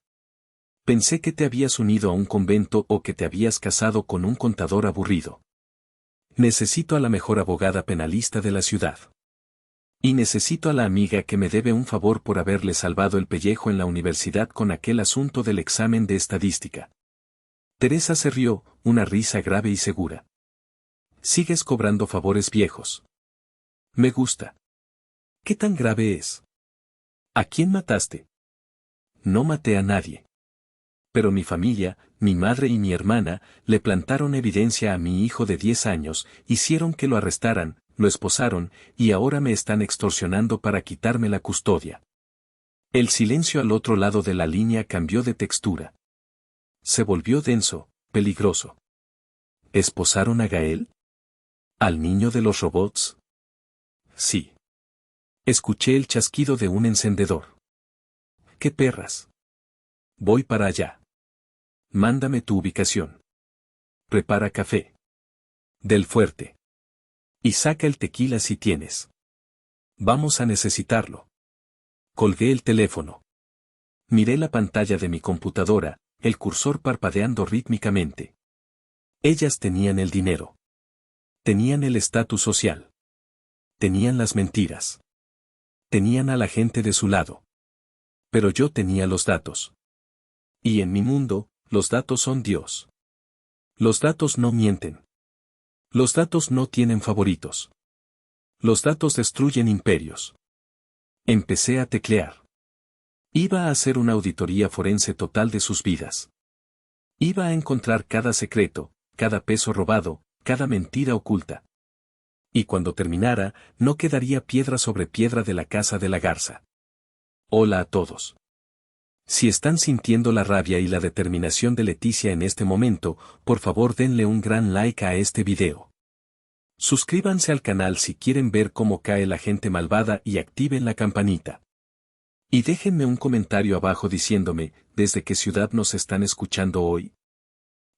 S1: Pensé que te habías unido a un convento o que te habías casado con un contador aburrido. Necesito a la mejor abogada penalista de la ciudad. Y necesito a la amiga que me debe un favor por haberle salvado el pellejo en la universidad con aquel asunto del examen de estadística. Teresa se rió, una risa grave y segura. Sigues cobrando favores viejos. Me gusta. ¿Qué tan grave es? ¿A quién mataste? No maté a nadie. Pero mi familia, mi madre y mi hermana, le plantaron evidencia a mi hijo de 10 años, hicieron que lo arrestaran, lo esposaron, y ahora me están extorsionando para quitarme la custodia. El silencio al otro lado de la línea cambió de textura. Se volvió denso, peligroso. ¿Esposaron a Gael? ¿Al niño de los robots? Sí. Escuché el chasquido de un encendedor. ¡Qué perras! Voy para allá. Mándame tu ubicación. Prepara café. Del fuerte. Y saca el tequila si tienes. Vamos a necesitarlo. Colgué el teléfono. Miré la pantalla de mi computadora, el cursor parpadeando rítmicamente. Ellas tenían el dinero. Tenían el estatus social. Tenían las mentiras. Tenían a la gente de su lado. Pero yo tenía los datos. Y en mi mundo, los datos son Dios. Los datos no mienten. Los datos no tienen favoritos. Los datos destruyen imperios. Empecé a teclear. Iba a hacer una auditoría forense total de sus vidas. Iba a encontrar cada secreto, cada peso robado, cada mentira oculta. Y cuando terminara, no quedaría piedra sobre piedra de la casa de la garza. Hola a todos. Si están sintiendo la rabia y la determinación de Leticia en este momento, por favor denle un gran like a este video. Suscríbanse al canal si quieren ver cómo cae la gente malvada y activen la campanita. Y déjenme un comentario abajo diciéndome, ¿desde qué ciudad nos están escuchando hoy?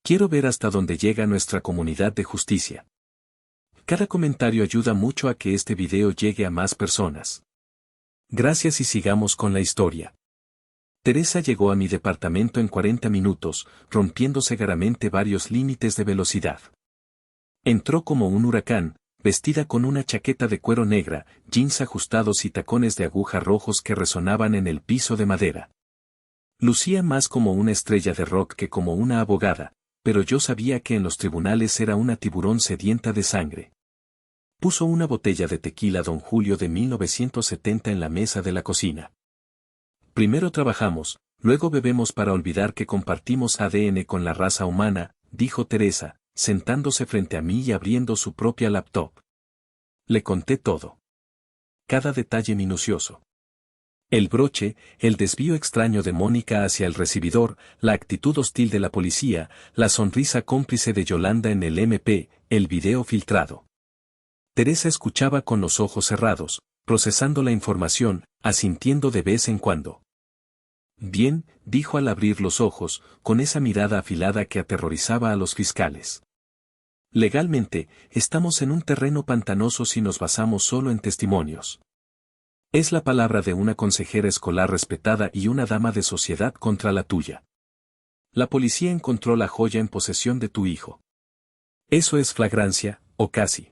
S1: Quiero ver hasta dónde llega nuestra comunidad de justicia. Cada comentario ayuda mucho a que este video llegue a más personas. Gracias y sigamos con la historia. Teresa llegó a mi departamento en 40 minutos, rompiendo severamente varios límites de velocidad. Entró como un huracán, vestida con una chaqueta de cuero negra, jeans ajustados y tacones de aguja rojos que resonaban en el piso de madera. Lucía más como una estrella de rock que como una abogada, pero yo sabía que en los tribunales era una tiburón sedienta de sangre. Puso una botella de tequila Don Julio de 1970 en la mesa de la cocina. Primero trabajamos, luego bebemos para olvidar que compartimos ADN con la raza humana, dijo Teresa, sentándose frente a mí y abriendo su propia laptop. Le conté todo. Cada detalle minucioso. El broche, el desvío extraño de Mónica hacia el recibidor, la actitud hostil de la policía, la sonrisa cómplice de Yolanda en el MP, el video filtrado. Teresa escuchaba con los ojos cerrados, procesando la información, asintiendo de vez en cuando. Bien, dijo al abrir los ojos, con esa mirada afilada que aterrorizaba a los fiscales. Legalmente, estamos en un terreno pantanoso si nos basamos solo en testimonios. Es la palabra de una consejera escolar respetada y una dama de sociedad contra la tuya. La policía encontró la joya en posesión de tu hijo. Eso es flagrancia, o casi.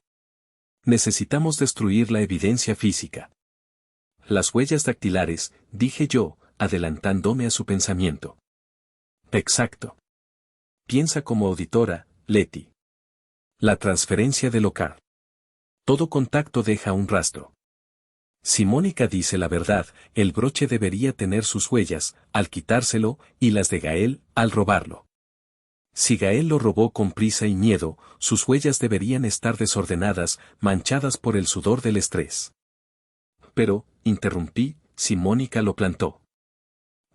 S1: Necesitamos destruir la evidencia física. Las huellas dactilares, dije yo, adelantándome a su pensamiento. Exacto. Piensa como auditora, Leti. La transferencia de local. Todo contacto deja un rastro. Si Mónica dice la verdad, el broche debería tener sus huellas, al quitárselo, y las de Gael, al robarlo. Si Gael lo robó con prisa y miedo, sus huellas deberían estar desordenadas, manchadas por el sudor del estrés. Pero, interrumpí, si Mónica lo plantó.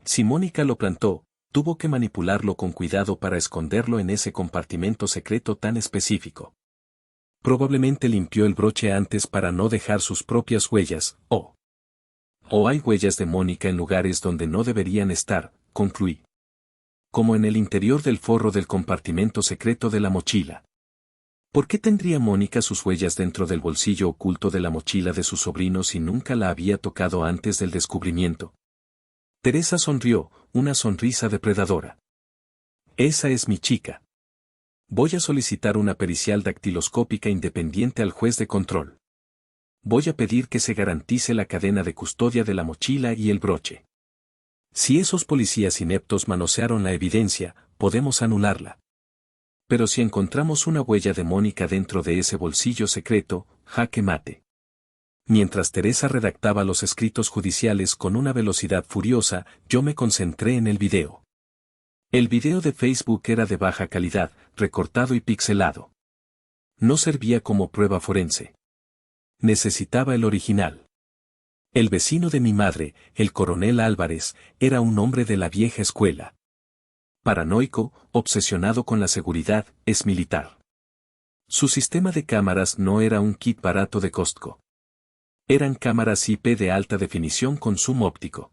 S1: Si Mónica lo plantó, tuvo que manipularlo con cuidado para esconderlo en ese compartimento secreto tan específico. Probablemente limpió el broche antes para no dejar sus propias huellas, o hay huellas de Mónica en lugares donde no deberían estar, concluí. Como en el interior del forro del compartimento secreto de la mochila. ¿Por qué tendría Mónica sus huellas dentro del bolsillo oculto de la mochila de su sobrino si nunca la había tocado antes del descubrimiento? Teresa sonrió, una sonrisa depredadora. Esa es mi chica. Voy a solicitar una pericial dactiloscópica independiente al juez de control. Voy a pedir que se garantice la cadena de custodia de la mochila y el broche. Si esos policías ineptos manosearon la evidencia, podemos anularla. Pero si encontramos una huella de Mónica dentro de ese bolsillo secreto, jaque mate. Mientras Teresa redactaba los escritos judiciales con una velocidad furiosa, yo me concentré en el video. El video de Facebook era de baja calidad, recortado y pixelado. No servía como prueba forense. Necesitaba el original. El vecino de mi madre, el coronel Álvarez, era un hombre de la vieja escuela. Paranoico, obsesionado con la seguridad, es militar. Su sistema de cámaras no era un kit barato de Costco. Eran cámaras IP de alta definición con zoom óptico.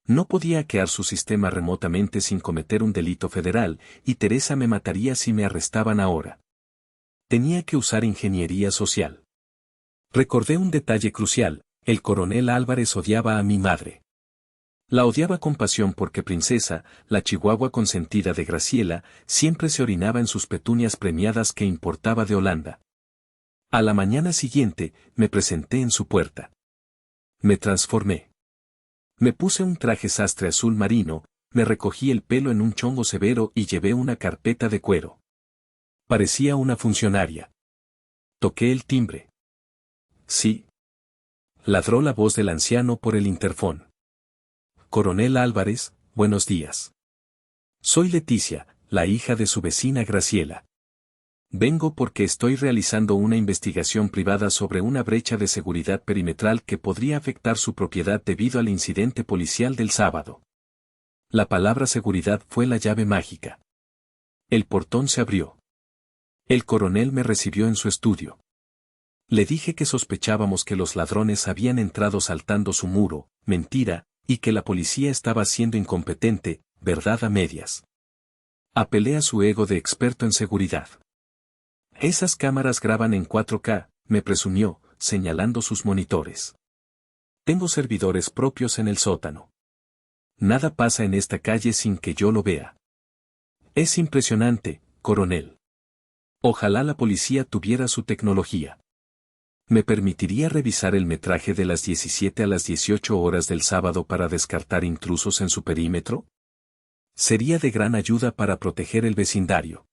S1: No podía hackear su sistema remotamente sin cometer un delito federal, y Teresa me mataría si me arrestaban ahora. Tenía que usar ingeniería social. Recordé un detalle crucial, el coronel Álvarez odiaba a mi madre. La odiaba con pasión porque Princesa, la chihuahua consentida de Graciela, siempre se orinaba en sus petunias premiadas que importaba de Holanda. A la mañana siguiente, me presenté en su puerta. Me transformé. Me puse un traje sastre azul marino, me recogí el pelo en un chongo severo y llevé una carpeta de cuero. Parecía una funcionaria. Toqué el timbre. Sí. Ladró la voz del anciano por el interfón. Coronel Álvarez, buenos días. Soy Leticia, la hija de su vecina Graciela. Vengo porque estoy realizando una investigación privada sobre una brecha de seguridad perimetral que podría afectar su propiedad debido al incidente policial del sábado. La palabra seguridad fue la llave mágica. El portón se abrió. El coronel me recibió en su estudio. Le dije que sospechábamos que los ladrones habían entrado saltando su muro, mentira, y que la policía estaba siendo incompetente, verdad a medias. Apelé a su ego de experto en seguridad. Esas cámaras graban en 4K, me presumió, señalando sus monitores. Tengo servidores propios en el sótano. Nada pasa en esta calle sin que yo lo vea. Es impresionante, coronel. Ojalá la policía tuviera su tecnología. ¿Me permitiría revisar el metraje de las 17 a las 18 horas del sábado para descartar intrusos en su perímetro? Sería de gran ayuda para proteger el vecindario.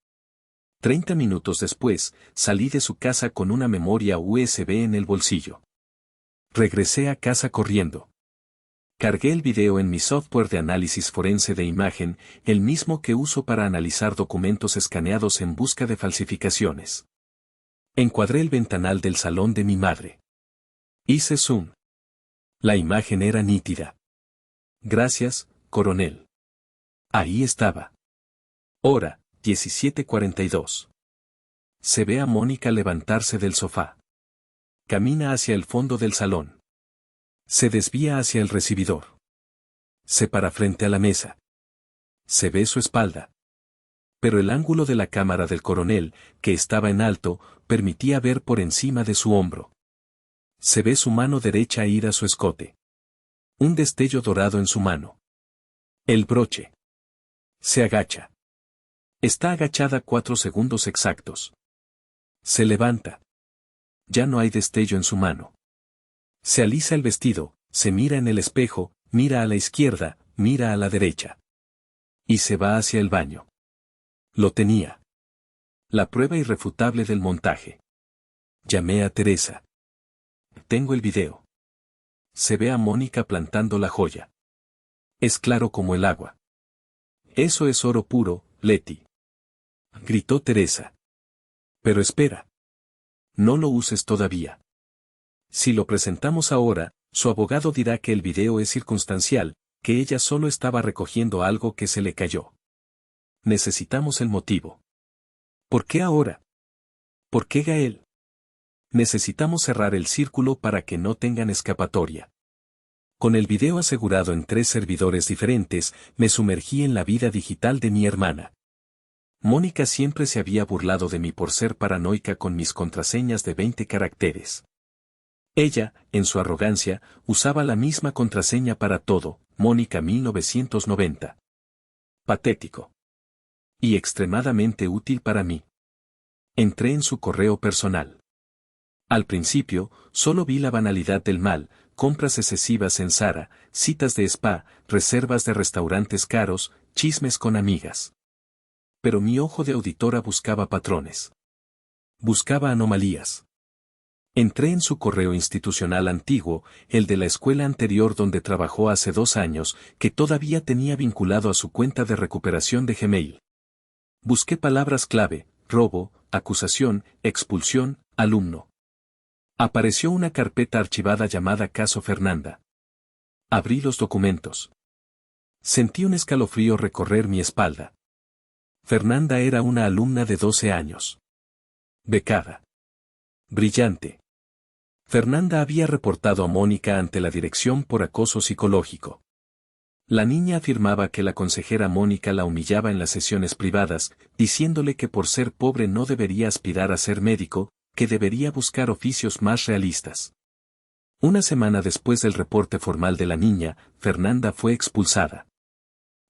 S1: 30 minutos después, salí de su casa con una memoria USB en el bolsillo. Regresé a casa corriendo. Cargué el video en mi software de análisis forense de imagen, el mismo que uso para analizar documentos escaneados en busca de falsificaciones. Encuadré el ventanal del salón de mi madre. Hice zoom. La imagen era nítida. Gracias, coronel. Ahí estaba. Hora, 17:42. Se ve a Mónica levantarse del sofá. Camina hacia el fondo del salón. Se desvía hacia el recibidor. Se para frente a la mesa. Se ve su espalda. Pero el ángulo de la cámara del coronel, que estaba en alto, permitía ver por encima de su hombro. Se ve su mano derecha ir a su escote. Un destello dorado en su mano. El broche. Se agacha. Está agachada 4 segundos exactos. Se levanta. Ya no hay destello en su mano. Se alisa el vestido, se mira en el espejo, mira a la izquierda, mira a la derecha. Y se va hacia el baño. Lo tenía. La prueba irrefutable del montaje. Llamé a Teresa. Tengo el video. Se ve a Mónica plantando la joya. Es claro como el agua. Eso es oro puro, Leti. Gritó Teresa. Pero espera. No lo uses todavía. Si lo presentamos ahora, su abogado dirá que el video es circunstancial, que ella solo estaba recogiendo algo que se le cayó. Necesitamos el motivo. ¿Por qué ahora? ¿Por qué Gael? Necesitamos cerrar el círculo para que no tengan escapatoria. Con el video asegurado en 3 servidores diferentes, me sumergí en la vida digital de mi hermana. Mónica siempre se había burlado de mí por ser paranoica con mis contraseñas de 20 caracteres. Ella, en su arrogancia, usaba la misma contraseña para todo, Mónica 1990. Patético. Y extremadamente útil para mí. Entré en su correo personal. Al principio, solo vi la banalidad del mal, compras excesivas en Zara, citas de spa, reservas de restaurantes caros, chismes con amigas. Pero mi ojo de auditora buscaba patrones. Buscaba anomalías. Entré en su correo institucional antiguo, el de la escuela anterior donde trabajó hace 2 años, que todavía tenía vinculado a su cuenta de recuperación de Gmail. Busqué palabras clave: robo, acusación, expulsión, alumno. Apareció una carpeta archivada llamada Caso Fernanda. Abrí los documentos. Sentí un escalofrío recorrer mi espalda. Fernanda era una alumna de 12 años. Becada. Brillante. Fernanda había reportado a Mónica ante la dirección por acoso psicológico. La niña afirmaba que la consejera Mónica la humillaba en las sesiones privadas, diciéndole que por ser pobre no debería aspirar a ser médico, que debería buscar oficios más realistas. Una semana después del reporte formal de la niña, Fernanda fue expulsada.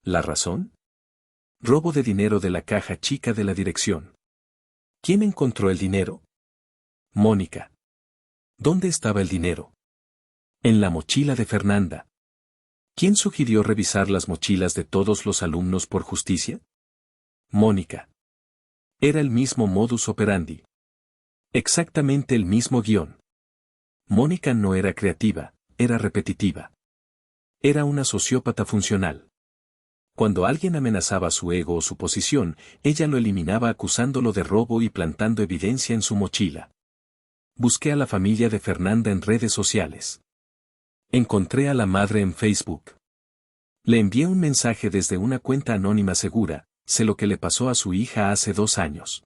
S1: ¿La razón? Robo de dinero de la caja chica de la dirección. ¿Quién encontró el dinero? Mónica. ¿Dónde estaba el dinero? En la mochila de Fernanda. ¿Quién sugirió revisar las mochilas de todos los alumnos por justicia? Mónica. Era el mismo modus operandi. Exactamente el mismo guión. Mónica no era creativa, era repetitiva. Era una sociópata funcional. Cuando alguien amenazaba su ego o su posición, ella lo eliminaba acusándolo de robo y plantando evidencia en su mochila. Busqué a la familia de Fernanda en redes sociales. Encontré a la madre en Facebook. Le envié un mensaje desde una cuenta anónima segura: sé lo que le pasó a su hija hace 2 años.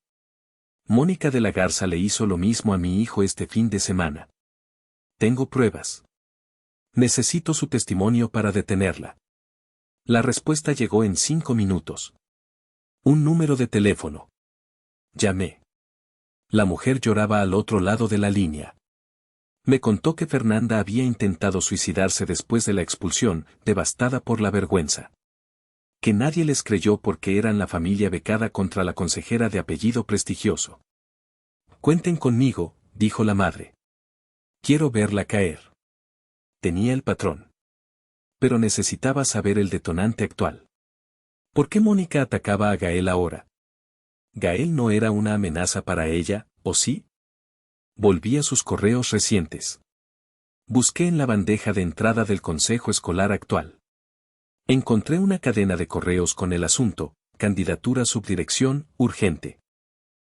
S1: Mónica de la Garza le hizo lo mismo a mi hijo este fin de semana. Tengo pruebas. Necesito su testimonio para detenerla. La respuesta llegó en 5 minutos. Un número de teléfono. Llamé. La mujer lloraba al otro lado de la línea. Me contó que Fernanda había intentado suicidarse después de la expulsión, devastada por la vergüenza. Que nadie les creyó porque eran la familia becada contra la consejera de apellido prestigioso. Cuenten conmigo, dijo la madre. Quiero verla caer. Tenía el patrón. Pero necesitaba saber el detonante actual. ¿Por qué Mónica atacaba a Gael ahora? ¿Gael no era una amenaza para ella, o sí? Volví a sus correos recientes. Busqué en la bandeja de entrada del consejo escolar actual. Encontré una cadena de correos con el asunto: candidatura subdirección, urgente.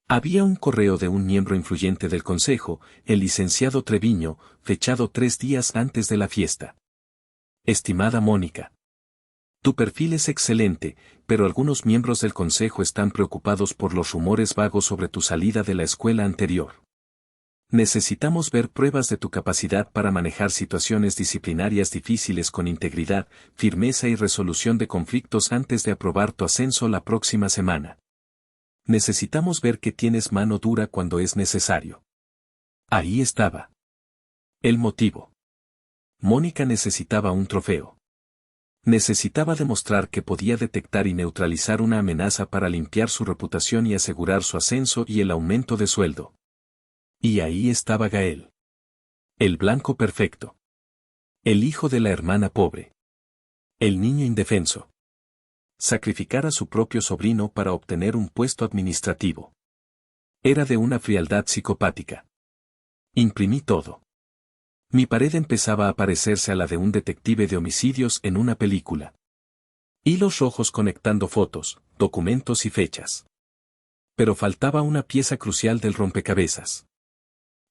S1: Había un correo de un miembro influyente del consejo, el licenciado Treviño, fechado 3 días antes de la fiesta. Estimada Mónica. Tu perfil es excelente, pero algunos miembros del consejo están preocupados por los rumores vagos sobre tu salida de la escuela anterior. Necesitamos ver pruebas de tu capacidad para manejar situaciones disciplinarias difíciles con integridad, firmeza y resolución de conflictos antes de aprobar tu ascenso la próxima semana. Necesitamos ver que tienes mano dura cuando es necesario. Ahí estaba. El motivo. Mónica necesitaba un trofeo. Necesitaba demostrar que podía detectar y neutralizar una amenaza para limpiar su reputación y asegurar su ascenso y el aumento de sueldo. Y ahí estaba Gael. El blanco perfecto. El hijo de la hermana pobre. El niño indefenso. Sacrificar a su propio sobrino para obtener un puesto administrativo. Era de una frialdad psicopática. Imprimí todo. Mi pared empezaba a parecerse a la de un detective de homicidios en una película. Hilos rojos conectando fotos, documentos y fechas. Pero faltaba una pieza crucial del rompecabezas.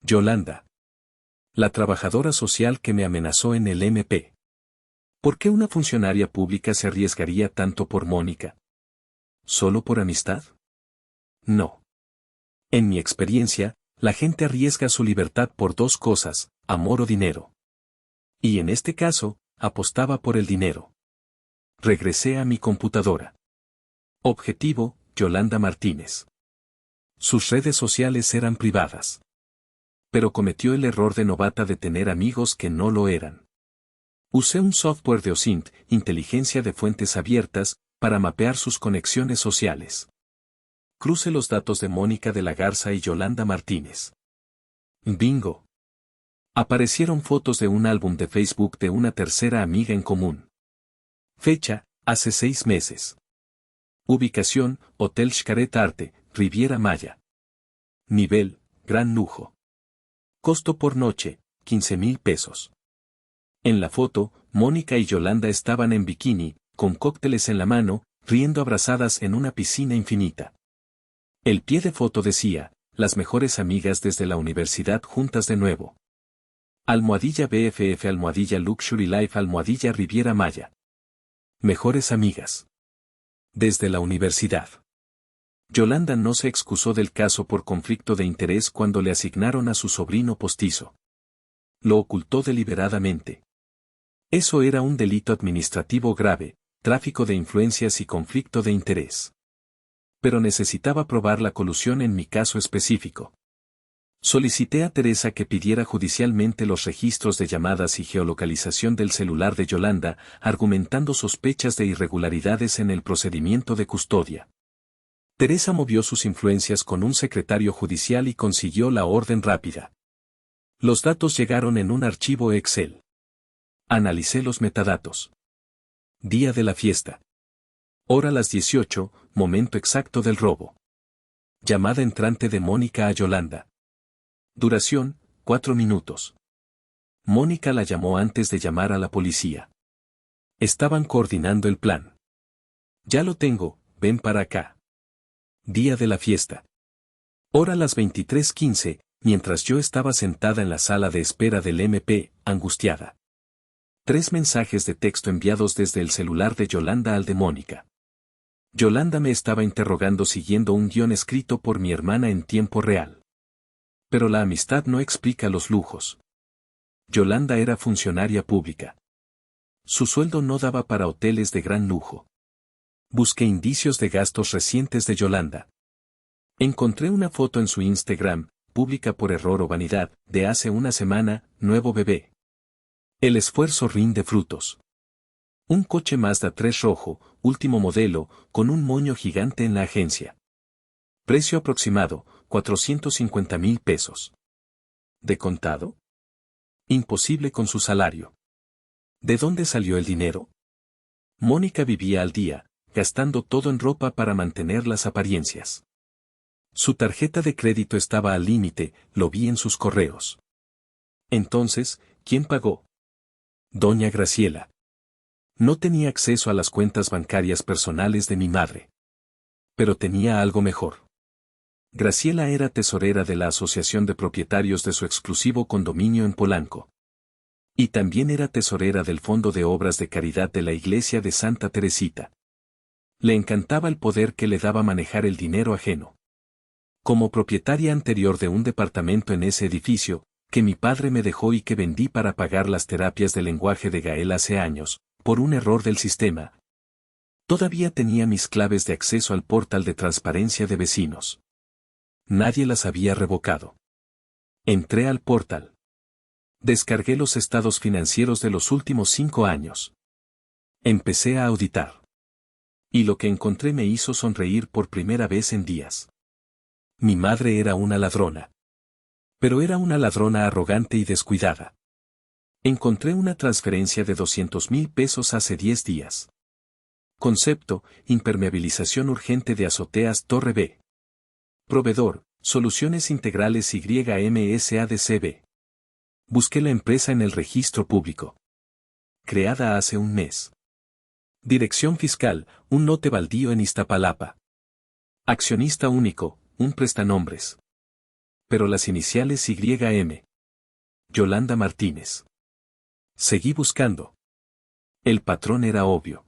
S1: Yolanda. La trabajadora social que me amenazó en el MP. ¿Por qué una funcionaria pública se arriesgaría tanto por Mónica? ¿Solo por amistad? No. En mi experiencia, la gente arriesga su libertad por dos cosas, amor o dinero. Y en este caso, apostaba por el dinero. Regresé a mi computadora. Objetivo, Yolanda Martínez. Sus redes sociales eran privadas. Pero cometió el error de novata de tener amigos que no lo eran. Usé un software de OSINT, inteligencia de fuentes abiertas, para mapear sus conexiones sociales. Cruce los datos de Mónica de la Garza y Yolanda Martínez. Bingo. Aparecieron fotos de un álbum de Facebook de una tercera amiga en común. Fecha, hace 6 meses. Ubicación, Hotel Xcaret Arte, Riviera Maya. Nivel, gran lujo. Costo por noche, 15,000 pesos. En la foto, Mónica y Yolanda estaban en bikini, con cócteles en la mano, riendo abrazadas en una piscina infinita. El pie de foto decía, las mejores amigas desde la universidad juntas de nuevo. Almohadilla BFF almohadilla Luxury Life almohadilla Riviera Maya. Mejores amigas. Desde la universidad. Yolanda no se excusó del caso por conflicto de interés cuando le asignaron a su sobrino postizo. Lo ocultó deliberadamente. Eso era un delito administrativo grave, tráfico de influencias y conflicto de interés. Pero necesitaba probar la colusión en mi caso específico. Solicité a Teresa que pidiera judicialmente los registros de llamadas y geolocalización del celular de Yolanda, argumentando sospechas de irregularidades en el procedimiento de custodia. Teresa movió sus influencias con un secretario judicial y consiguió la orden rápida. Los datos llegaron en un archivo Excel. Analicé los metadatos. Día de la fiesta. Hora las 18, momento exacto del robo. Llamada entrante de Mónica a Yolanda. Duración, 4 minutos. Mónica la llamó antes de llamar a la policía. Estaban coordinando el plan. Ya lo tengo, ven para acá. Día de la fiesta. Hora las 23:15, mientras yo estaba sentada en la sala de espera del MP, angustiada. 3 mensajes de texto enviados desde el celular de Yolanda al de Mónica. Yolanda me estaba interrogando siguiendo un guión escrito por mi hermana en tiempo real. Pero la amistad no explica los lujos. Yolanda era funcionaria pública. Su sueldo no daba para hoteles de gran lujo. Busqué indicios de gastos recientes de Yolanda. Encontré una foto en su Instagram, pública por error o vanidad, de hace una semana, nuevo bebé. El esfuerzo rinde frutos. Un coche Mazda 3 rojo, último modelo, con un moño gigante en la agencia. Precio aproximado, 450,000 pesos. ¿De contado? Imposible con su salario. ¿De dónde salió el dinero? Mónica vivía al día, gastando todo en ropa para mantener las apariencias. Su tarjeta de crédito estaba al límite, lo vi en sus correos. Entonces, ¿quién pagó? Doña Graciela. No tenía acceso a las cuentas bancarias personales de mi madre. Pero tenía algo mejor. Graciela era tesorera de la Asociación de Propietarios de su exclusivo condominio en Polanco. Y también era tesorera del Fondo de Obras de Caridad de la Iglesia de Santa Teresita. Le encantaba el poder que le daba manejar el dinero ajeno. Como propietaria anterior de un departamento en ese edificio, que mi padre me dejó y que vendí para pagar las terapias de lenguaje de Gael hace años, por un error del sistema. Todavía tenía mis claves de acceso al portal de transparencia de vecinos. Nadie las había revocado. Entré al portal. Descargué los estados financieros de los últimos 5 años. Empecé a auditar. Y lo que encontré me hizo sonreír por primera vez en días. Mi madre era una ladrona. Pero era una ladrona arrogante y descuidada. Encontré una transferencia de 200,000 pesos hace 10 días. Concepto, impermeabilización urgente de azoteas Torre B. Proveedor, Soluciones Integrales YMSADCB. Busqué la empresa en el registro público. Creada hace un mes. Dirección fiscal, un lote baldío en Iztapalapa. Accionista único, un prestanombres. Pero las iniciales YM. Yolanda Martínez. Seguí buscando. El patrón era obvio.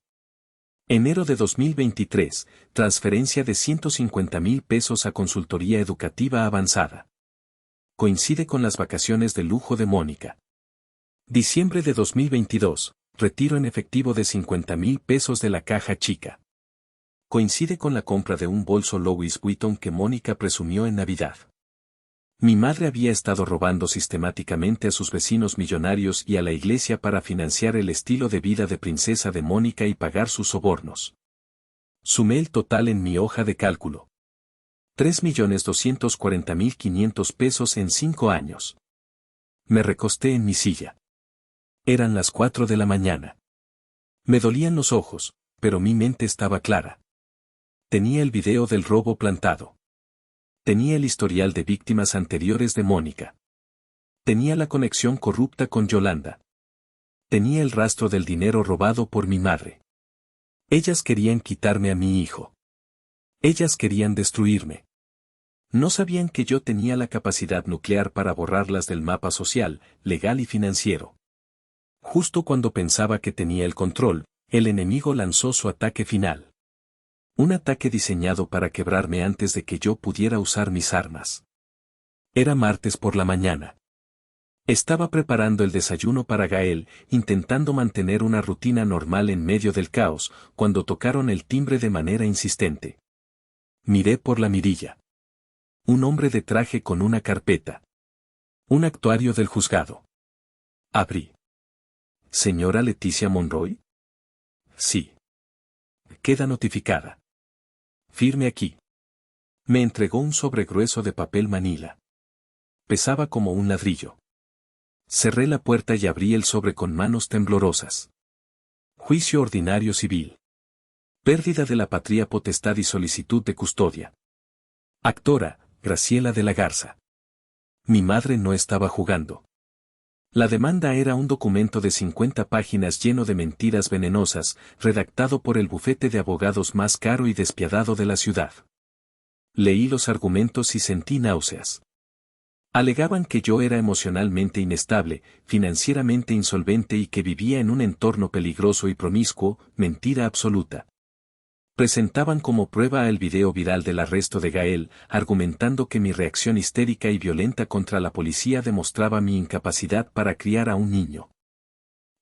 S1: Enero de 2023, transferencia de 150,000 pesos a consultoría educativa avanzada. Coincide con las vacaciones de lujo de Mónica. Diciembre de 2022, retiro en efectivo de 50,000 pesos de la caja chica. Coincide con la compra de un bolso Louis Vuitton que Mónica presumió en Navidad. Mi madre había estado robando sistemáticamente a sus vecinos millonarios y a la iglesia para financiar el estilo de vida de princesa de Mónica y pagar sus sobornos. Sumé el total en mi hoja de cálculo. 3.240.500 pesos en 5 años. Me recosté en mi silla. Eran las 4 de la mañana. Me dolían los ojos, pero mi mente estaba clara. Tenía el video del robo plantado. Tenía el historial de víctimas anteriores de Mónica. Tenía la conexión corrupta con Yolanda. Tenía el rastro del dinero robado por mi madre. Ellas querían quitarme a mi hijo. Ellas querían destruirme. No sabían que yo tenía la capacidad nuclear para borrarlas del mapa social, legal y financiero. Justo cuando pensaba que tenía el control, el enemigo lanzó su ataque final. Un ataque diseñado para quebrarme antes de que yo pudiera usar mis armas. Era martes por la mañana. Estaba preparando el desayuno para Gael, intentando mantener una rutina normal en medio del caos, cuando tocaron el timbre de manera insistente. Miré por la mirilla. Un hombre de traje con una carpeta. Un actuario del juzgado. Abrí. ¿Señora Leticia Monroy? Sí. Queda notificada. Firme aquí. Me entregó un sobre grueso de papel manila. Pesaba como un ladrillo. Cerré la puerta y abrí el sobre con manos temblorosas. Juicio ordinario civil. Pérdida de la patria potestad y solicitud de custodia. Actora, Graciela de la Garza. Mi madre no estaba jugando. La demanda era un documento de 50 páginas lleno de mentiras venenosas, redactado por el bufete de abogados más caro y despiadado de la ciudad. Leí los argumentos y sentí náuseas. Alegaban que yo era emocionalmente inestable, financieramente insolvente y que vivía en un entorno peligroso y promiscuo, mentira absoluta. Presentaban como prueba el video viral del arresto de Gael, argumentando que mi reacción histérica y violenta contra la policía demostraba mi incapacidad para criar a un niño.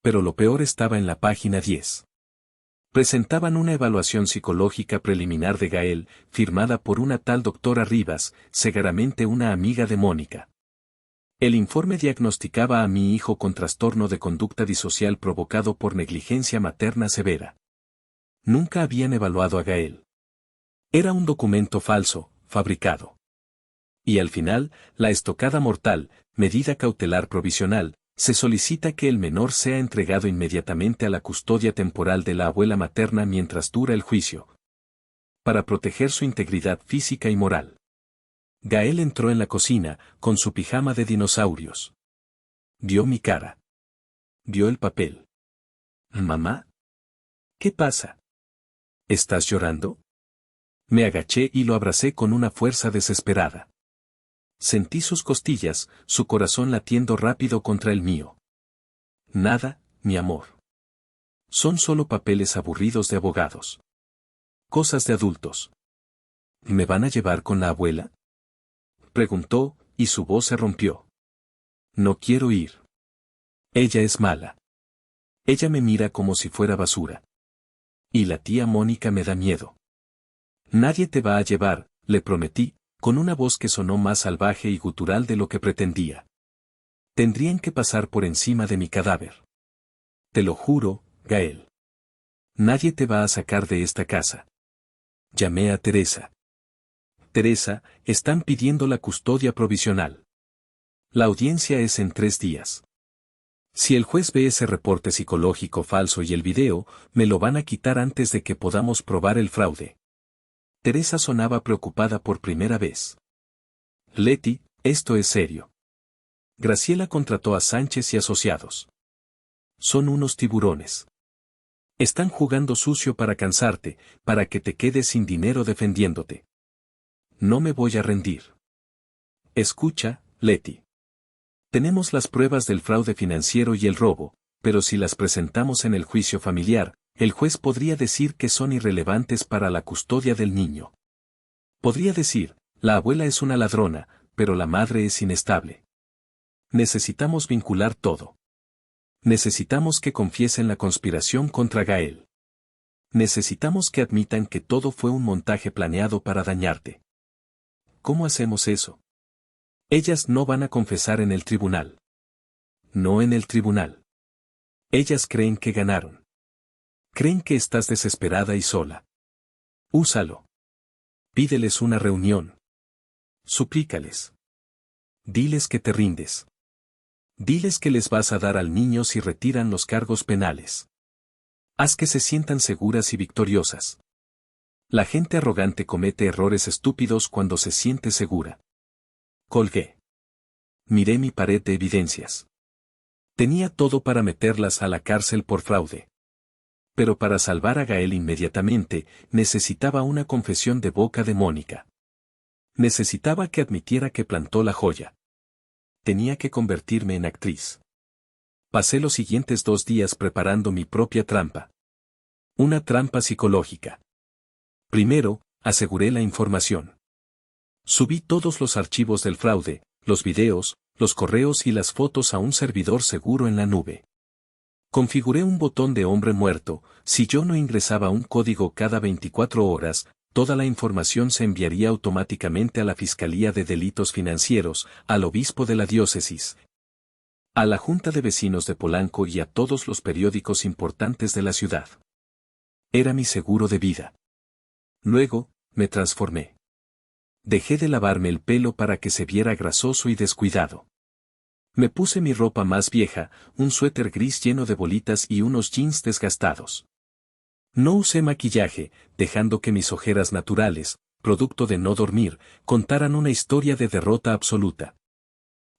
S1: Pero lo peor estaba en la página 10. Presentaban una evaluación psicológica preliminar de Gael, firmada por una tal doctora Rivas, seguramente una amiga de Mónica. El informe diagnosticaba a mi hijo con trastorno de conducta disocial provocado por negligencia materna severa. Nunca habían evaluado a Gael. Era un documento falso, fabricado. Y al final, la estocada mortal, medida cautelar provisional, se solicita que el menor sea entregado inmediatamente a la custodia temporal de la abuela materna mientras dura el juicio. Para proteger su integridad física y moral. Gael entró en la cocina, con su pijama de dinosaurios. Vio mi cara. Vio el papel. ¿Mamá? ¿Qué pasa? ¿Estás llorando? Me agaché y lo abracé con una fuerza desesperada. Sentí sus costillas, su corazón latiendo rápido contra el mío. Nada, mi amor. Son solo papeles aburridos de abogados. Cosas de adultos. ¿Me van a llevar con la abuela? Preguntó, y su voz se rompió. No quiero ir. Ella es mala. Ella me mira como si fuera basura. Y la tía Mónica me da miedo. Nadie te va a llevar, le prometí, con una voz que sonó más salvaje y gutural de lo que pretendía. Tendrían que pasar por encima de mi cadáver. Te lo juro, Gael. Nadie te va a sacar de esta casa. Llamé a Teresa. Teresa, están pidiendo la custodia provisional. La audiencia es en 3 días. Si el juez ve ese reporte psicológico falso y el video, me lo van a quitar antes de que podamos probar el fraude. Teresa sonaba preocupada por primera vez. Leti, esto es serio. Graciela contrató a Sánchez y Asociados. Son unos tiburones. Están jugando sucio para cansarte, para que te quedes sin dinero defendiéndote. No me voy a rendir. Escucha, Leti. Tenemos las pruebas del fraude financiero y el robo, pero si las presentamos en el juicio familiar, el juez podría decir que son irrelevantes para la custodia del niño. Podría decir, la abuela es una ladrona, pero la madre es inestable. Necesitamos vincular todo. Necesitamos que confiesen la conspiración contra Gael. Necesitamos que admitan que todo fue un montaje planeado para dañarte. ¿Cómo hacemos eso? Ellas no van a confesar en el tribunal. No en el tribunal. Ellas creen que ganaron. Creen que estás desesperada y sola. Úsalo. Pídeles una reunión. Suplícales. Diles que te rindes. Diles que les vas a dar al niño si retiran los cargos penales. Haz que se sientan seguras y victoriosas. La gente arrogante comete errores estúpidos cuando se siente segura. Colgué. Miré mi pared de evidencias. Tenía todo para meterlas a la cárcel por fraude. Pero para salvar a Gael inmediatamente, necesitaba una confesión de boca de Mónica. Necesitaba que admitiera que plantó la joya. Tenía que convertirme en actriz. Pasé los siguientes 2 días preparando mi propia trampa. Una trampa psicológica. Primero, aseguré la información. Subí todos los archivos del fraude, los videos, los correos y las fotos a un servidor seguro en la nube. Configuré un botón de hombre muerto, si yo no ingresaba un código cada 24 horas, toda la información se enviaría automáticamente a la Fiscalía de Delitos Financieros, al obispo de la diócesis, a la Junta de Vecinos de Polanco y a todos los periódicos importantes de la ciudad. Era mi seguro de vida. Luego, me transformé. Dejé de lavarme el pelo para que se viera grasoso y descuidado. Me puse mi ropa más vieja, un suéter gris lleno de bolitas y unos jeans desgastados. No usé maquillaje, dejando que mis ojeras naturales, producto de no dormir, contaran una historia de derrota absoluta.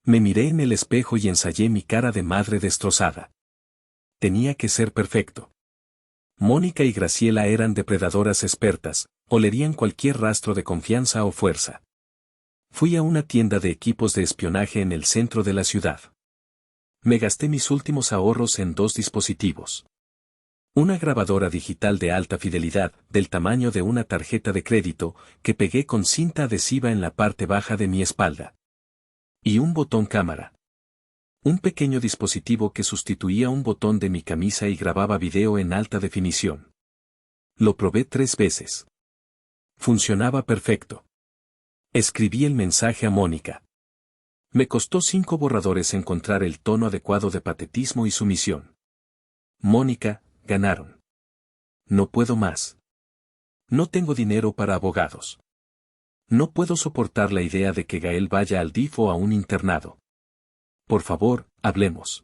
S1: Me miré en el espejo y ensayé mi cara de madre destrozada. Tenía que ser perfecto. Mónica y Graciela eran depredadoras expertas, olerían cualquier rastro de confianza o fuerza. Fui a una tienda de equipos de espionaje en el centro de la ciudad. Me gasté mis últimos ahorros en 2 dispositivos. Una grabadora digital de alta fidelidad, del tamaño de una tarjeta de crédito, que pegué con cinta adhesiva en la parte baja de mi espalda. Y un botón cámara. Un pequeño dispositivo que sustituía un botón de mi camisa y grababa video en alta definición. Lo probé 3 veces. Funcionaba perfecto. Escribí el mensaje a Mónica. Me costó 5 borradores encontrar el tono adecuado de patetismo y sumisión. Mónica, ganaron. No puedo más. No tengo dinero para abogados. No puedo soportar la idea de que Gael vaya al DIF o a un internado. Por favor, hablemos.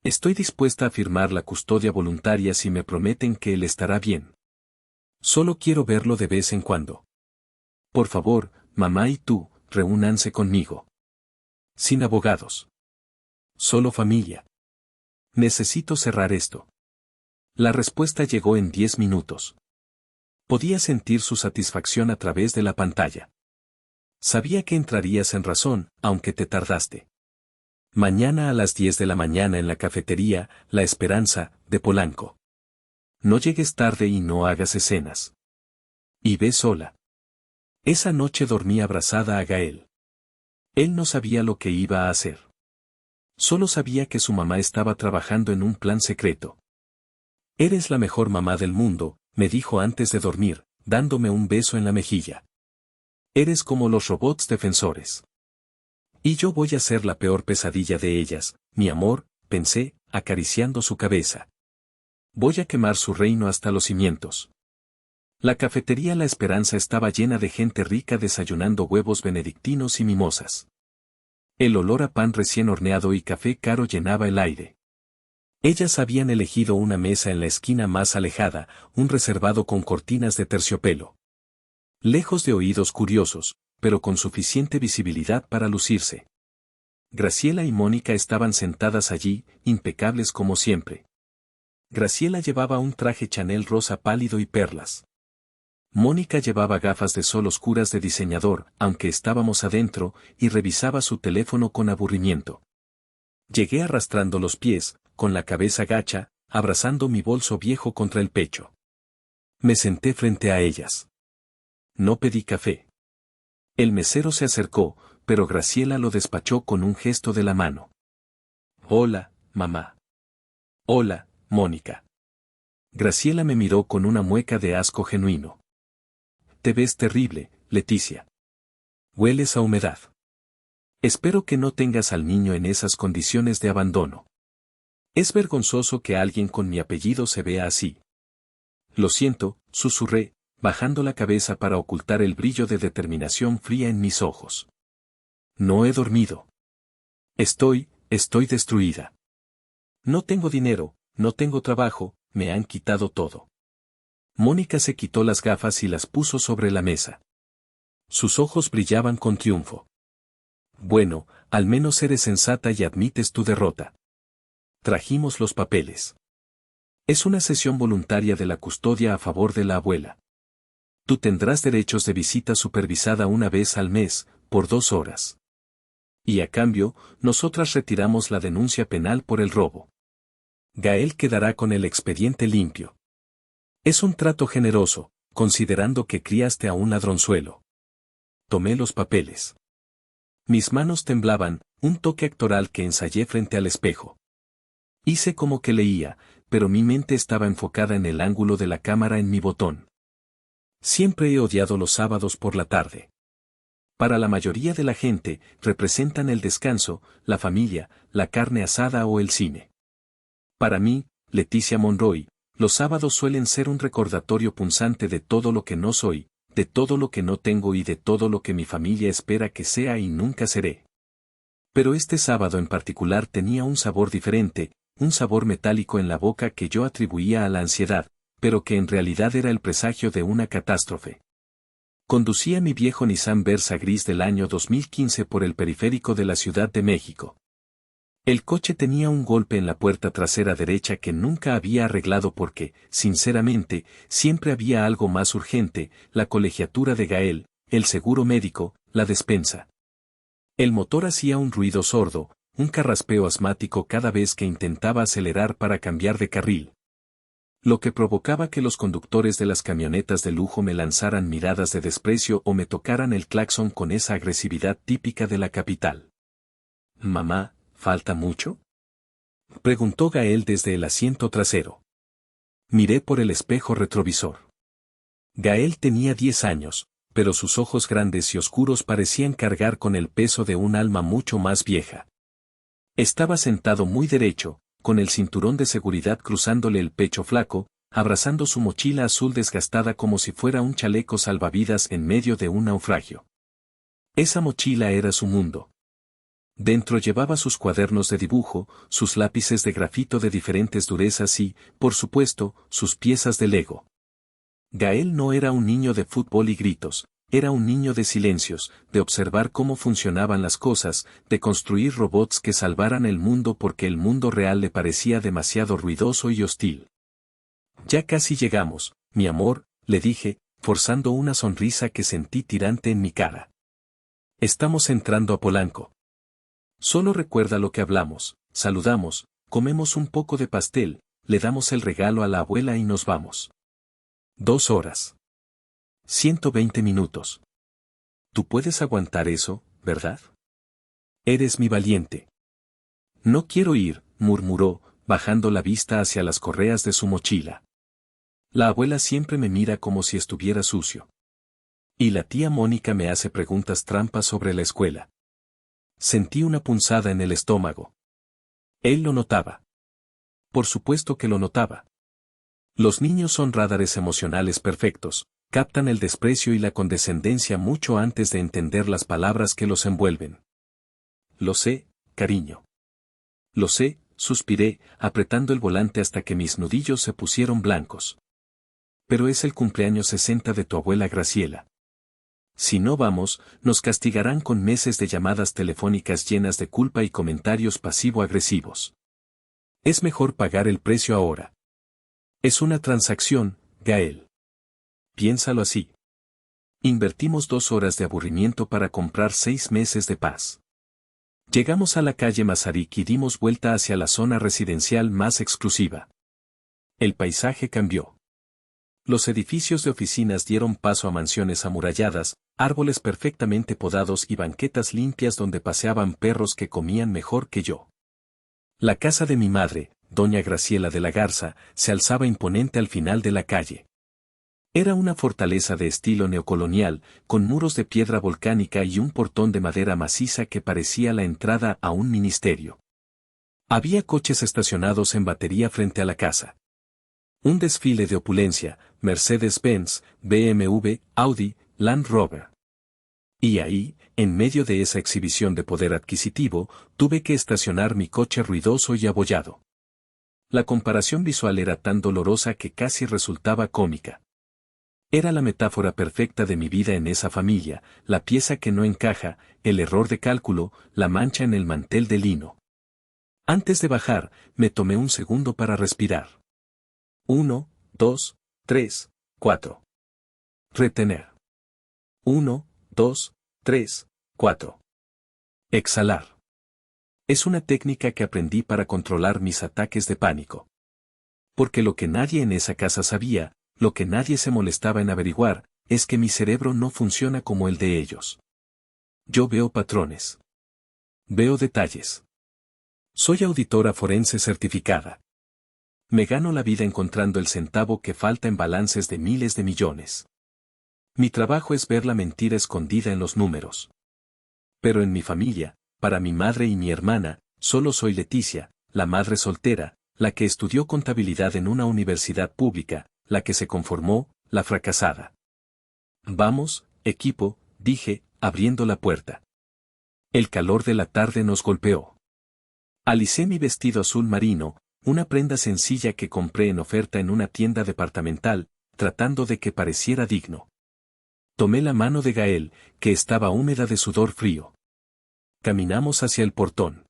S1: Estoy dispuesta a firmar la custodia voluntaria si me prometen que él estará bien. Solo quiero verlo de vez en cuando. Por favor, mamá y tú, reúnanse conmigo. Sin abogados. Solo familia. Necesito cerrar esto. La respuesta llegó en 10 minutos. Podía sentir su satisfacción a través de la pantalla. Sabía que entrarías en razón, aunque te tardaste. Mañana a las 10 de la mañana en la cafetería, La Esperanza, de Polanco. No llegues tarde y no hagas escenas. Y ve sola. Esa noche dormí abrazada a Gael. Él no sabía lo que iba a hacer. Solo sabía que su mamá estaba trabajando en un plan secreto. Eres la mejor mamá del mundo, me dijo antes de dormir, dándome un beso en la mejilla. Eres como los robots defensores. Y yo voy a ser la peor pesadilla de ellas, mi amor, pensé, acariciando su cabeza. Voy a quemar su reino hasta los cimientos. La cafetería La Esperanza estaba llena de gente rica desayunando huevos benedictinos y mimosas. El olor a pan recién horneado y café caro llenaba el aire. Ellas habían elegido una mesa en la esquina más alejada, un reservado con cortinas de terciopelo. Lejos de oídos curiosos, pero con suficiente visibilidad para lucirse. Graciela y Mónica estaban sentadas allí, impecables como siempre. Graciela llevaba un traje Chanel rosa pálido y perlas. Mónica llevaba gafas de sol oscuras de diseñador, aunque estábamos adentro, y revisaba su teléfono con aburrimiento. Llegué arrastrando los pies, con la cabeza gacha, abrazando mi bolso viejo contra el pecho. Me senté frente a ellas. No pedí café. El mesero se acercó, pero Graciela lo despachó con un gesto de la mano. Hola, mamá. Hola, Mónica. Graciela me miró con una mueca de asco genuino. Te ves terrible, Leticia. Hueles a humedad. Espero que no tengas al niño en esas condiciones de abandono. Es vergonzoso que alguien con mi apellido se vea así. Lo siento, susurré, bajando la cabeza para ocultar el brillo de determinación fría en mis ojos. No he dormido. Estoy destruida. No tengo dinero, no tengo trabajo, me han quitado todo. Mónica se quitó las gafas y las puso sobre la mesa. Sus ojos brillaban con triunfo. Bueno, al menos eres sensata y admites tu derrota. Trajimos los papeles. Es una sesión voluntaria de la custodia a favor de la abuela. Tú tendrás derechos de visita supervisada una vez al mes, por 2 horas. Y a cambio, nosotras retiramos la denuncia penal por el robo. Gael quedará con el expediente limpio. Es un trato generoso, considerando que criaste a un ladronzuelo. Tomé los papeles. Mis manos temblaban, un toque actoral que ensayé frente al espejo. Hice como que leía, pero mi mente estaba enfocada en el ángulo de la cámara en mi botón. Siempre he odiado los sábados por la tarde. Para la mayoría de la gente, representan el descanso, la familia, la carne asada o el cine. Para mí, Leticia Monroy, los sábados suelen ser un recordatorio punzante de todo lo que no soy, de todo lo que no tengo y de todo lo que mi familia espera que sea y nunca seré. Pero este sábado en particular tenía un sabor diferente, un sabor metálico en la boca que yo atribuía a la ansiedad, pero que en realidad era el presagio de una catástrofe. Conducía mi viejo Nissan Versa gris del año 2015 por el periférico de la Ciudad de México. El coche tenía un golpe en la puerta trasera derecha que nunca había arreglado porque, sinceramente, siempre había algo más urgente, la colegiatura de Gael, el seguro médico, la despensa. El motor hacía un ruido sordo, un carraspeo asmático cada vez que intentaba acelerar para cambiar de carril. Lo que provocaba que los conductores de las camionetas de lujo me lanzaran miradas de desprecio o me tocaran el claxon con esa agresividad típica de la capital. Mamá, ¿falta mucho?, preguntó Gael desde el asiento trasero. Miré por el espejo retrovisor. Gael tenía 10 años, pero sus ojos grandes y oscuros parecían cargar con el peso de un alma mucho más vieja. Estaba sentado muy derecho, con el cinturón de seguridad cruzándole el pecho flaco, abrazando su mochila azul desgastada como si fuera un chaleco salvavidas en medio de un naufragio. Esa mochila era su mundo. Dentro llevaba sus cuadernos de dibujo, sus lápices de grafito de diferentes durezas y, por supuesto, sus piezas de Lego. Gael no era un niño de fútbol y gritos, era un niño de silencios, de observar cómo funcionaban las cosas, de construir robots que salvaran el mundo porque el mundo real le parecía demasiado ruidoso y hostil. Ya casi llegamos, mi amor, le dije, forzando una sonrisa que sentí tirante en mi cara. Estamos entrando a Polanco. Solo recuerda lo que hablamos, saludamos, comemos un poco de pastel, le damos el regalo a la abuela y nos vamos. 2 horas. 120 minutos. Tú puedes aguantar eso, ¿verdad? Eres mi valiente. No quiero ir, murmuró, bajando la vista hacia las correas de su mochila. La abuela siempre me mira como si estuviera sucio. Y la tía Mónica me hace preguntas trampas sobre la escuela. Sentí una punzada en el estómago. Él lo notaba. Por supuesto que lo notaba. Los niños son radares emocionales perfectos, captan el desprecio y la condescendencia mucho antes de entender las palabras que los envuelven. Lo sé, cariño. Lo sé, suspiré, apretando el volante hasta que mis nudillos se pusieron blancos. Pero es el cumpleaños 60 de tu abuela Graciela. Si no vamos, nos castigarán con meses de llamadas telefónicas llenas de culpa y comentarios pasivo-agresivos. Es mejor pagar el precio ahora. Es una transacción, Gael. Piénsalo así. Invertimos 2 horas de aburrimiento para comprar 6 meses de paz. Llegamos a la calle Masaryk y dimos vuelta hacia la zona residencial más exclusiva. El paisaje cambió. Los edificios de oficinas dieron paso a mansiones amuralladas, árboles perfectamente podados y banquetas limpias donde paseaban perros que comían mejor que yo. La casa de mi madre, doña Graciela de la Garza, se alzaba imponente al final de la calle. Era una fortaleza de estilo neocolonial, con muros de piedra volcánica y un portón de madera maciza que parecía la entrada a un ministerio. Había coches estacionados en batería frente a la casa. Un desfile de opulencia, Mercedes-Benz, BMW, Audi, Land Rover. Y ahí, en medio de esa exhibición de poder adquisitivo, tuve que estacionar mi coche ruidoso y abollado. La comparación visual era tan dolorosa que casi resultaba cómica. Era la metáfora perfecta de mi vida en esa familia, la pieza que no encaja, el error de cálculo, la mancha en el mantel de lino. Antes de bajar, me tomé un segundo para respirar. 1, 2, 3, 4. Retener. 1, 2, 3, 4. Exhalar. Es una técnica que aprendí para controlar mis ataques de pánico. Porque lo que nadie en esa casa sabía, lo que nadie se molestaba en averiguar, es que mi cerebro no funciona como el de ellos. Yo veo patrones. Veo detalles. Soy auditora forense certificada. Me gano la vida encontrando el centavo que falta en balances de miles de millones. Mi trabajo es ver la mentira escondida en los números. Pero en mi familia, para mi madre y mi hermana, solo soy Leticia, la madre soltera, la que estudió contabilidad en una universidad pública, la que se conformó, la fracasada. Vamos, equipo, dije, abriendo la puerta. El calor de la tarde nos golpeó. Alicé mi vestido azul marino, una prenda sencilla que compré en oferta en una tienda departamental, tratando de que pareciera digno. Tomé la mano de Gael, que estaba húmeda de sudor frío. Caminamos hacia el portón.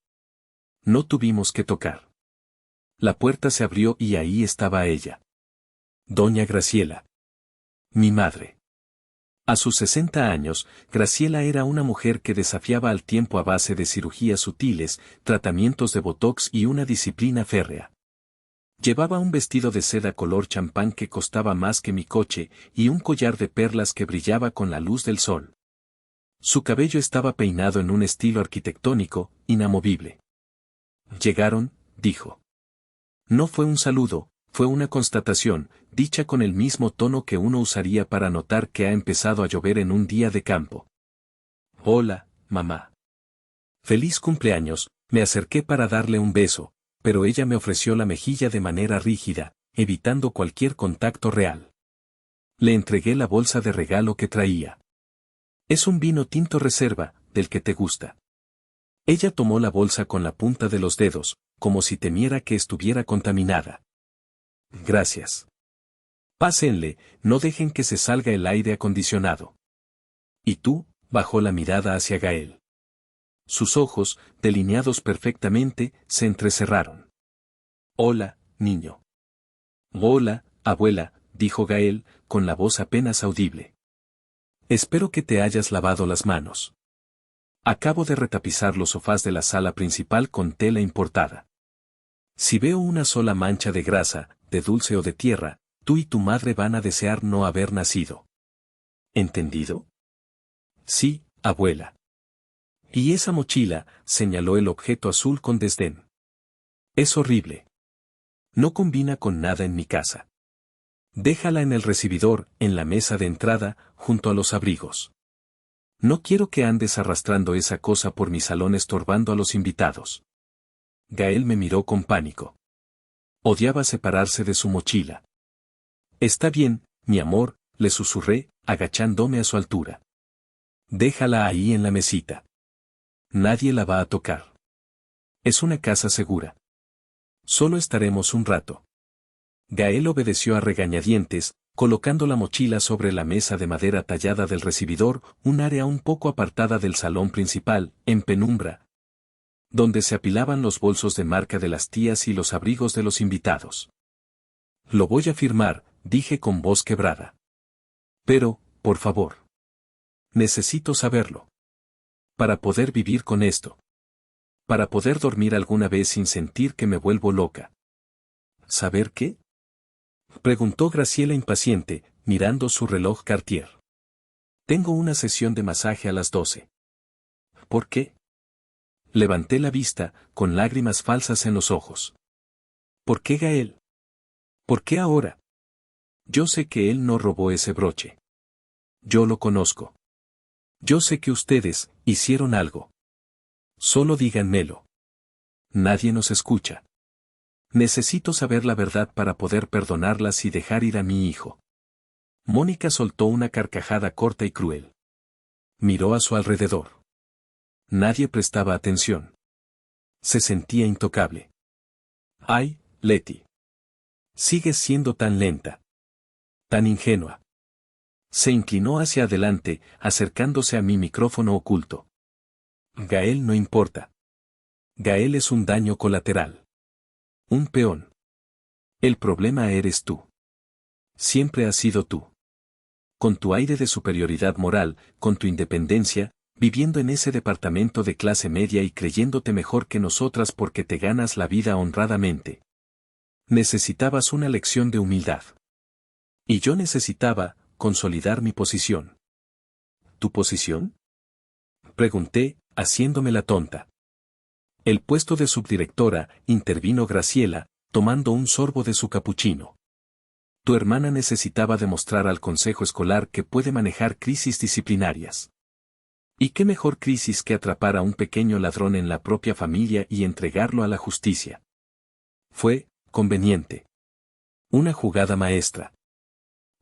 S1: No tuvimos que tocar. La puerta se abrió y ahí estaba ella. Doña Graciela. Mi madre. A sus 60 años, Graciela era una mujer que desafiaba al tiempo a base de cirugías sutiles, tratamientos de botox y una disciplina férrea. Llevaba un vestido de seda color champán que costaba más que mi coche y un collar de perlas que brillaba con la luz del sol. Su cabello estaba peinado en un estilo arquitectónico, inamovible. Llegaron, dijo. No fue un saludo, fue una constatación, dicha con el mismo tono que uno usaría para notar que ha empezado a llover en un día de campo. Hola, mamá. Feliz cumpleaños, me acerqué para darle un beso, pero ella me ofreció la mejilla de manera rígida, evitando cualquier contacto real. Le entregué la bolsa de regalo que traía. Es un vino tinto reserva, del que te gusta. Ella tomó la bolsa con la punta de los dedos, como si temiera que estuviera contaminada. Gracias. Pásenle, no dejen que se salga el aire acondicionado. ¿Y tú? Bajó la mirada hacia Gael. Sus ojos, delineados perfectamente, se entrecerraron. Hola, niño. Hola, abuela, dijo Gael, con la voz apenas audible. Espero que te hayas lavado las manos. Acabo de retapizar los sofás de la sala principal con tela importada. Si veo una sola mancha de grasa, de dulce o de tierra, tú y tu madre van a desear no haber nacido. ¿Entendido? Sí, abuela. Y esa mochila, señaló el objeto azul con desdén. Es horrible. No combina con nada en mi casa. Déjala en el recibidor, en la mesa de entrada, junto a los abrigos. No quiero que andes arrastrando esa cosa por mi salón estorbando a los invitados. Gael me miró con pánico. Odiaba separarse de su mochila. Está bien, mi amor, le susurré, agachándome a su altura. Déjala ahí en la mesita. Nadie la va a tocar. Es una casa segura. Solo estaremos un rato. Gael obedeció a regañadientes, colocando la mochila sobre la mesa de madera tallada del recibidor, un área un poco apartada del salón principal, en penumbra, donde se apilaban los bolsos de marca de las tías y los abrigos de los invitados. Lo voy a firmar, dije con voz quebrada. Pero, por favor. Necesito saberlo. Para poder vivir con esto. Para poder dormir alguna vez sin sentir que me vuelvo loca. ¿Saber qué? Preguntó Graciela impaciente, mirando su reloj Cartier. Tengo una sesión de masaje a las 12. ¿Por qué? Levanté la vista, con lágrimas falsas en los ojos. ¿Por qué Gael? ¿Por qué ahora? Yo sé que él no robó ese broche. Yo lo conozco. Yo sé que ustedes hicieron algo. Solo díganmelo. Nadie nos escucha. Necesito saber la verdad para poder perdonarlas y dejar ir a mi hijo. Mónica soltó una carcajada corta y cruel. Miró a su alrededor. Nadie prestaba atención. Se sentía intocable. Ay, Leti. Sigues siendo tan lenta. Tan ingenua. Se inclinó hacia adelante, acercándose a mi micrófono oculto. Gael no importa. Gael es un daño colateral. Un peón. El problema eres tú. Siempre has sido tú. Con tu aire de superioridad moral, con tu independencia, viviendo en ese departamento de clase media y creyéndote mejor que nosotras porque te ganas la vida honradamente. Necesitabas una lección de humildad. Y yo necesitaba consolidar mi posición. ¿Tu posición? Pregunté, haciéndome la tonta. El puesto de subdirectora, intervino Graciela, tomando un sorbo de su capuchino. Tu hermana necesitaba demostrar al consejo escolar que puede manejar crisis disciplinarias. ¿Y qué mejor crisis que atrapar a un pequeño ladrón en la propia familia y entregarlo a la justicia? Fue conveniente. Una jugada maestra.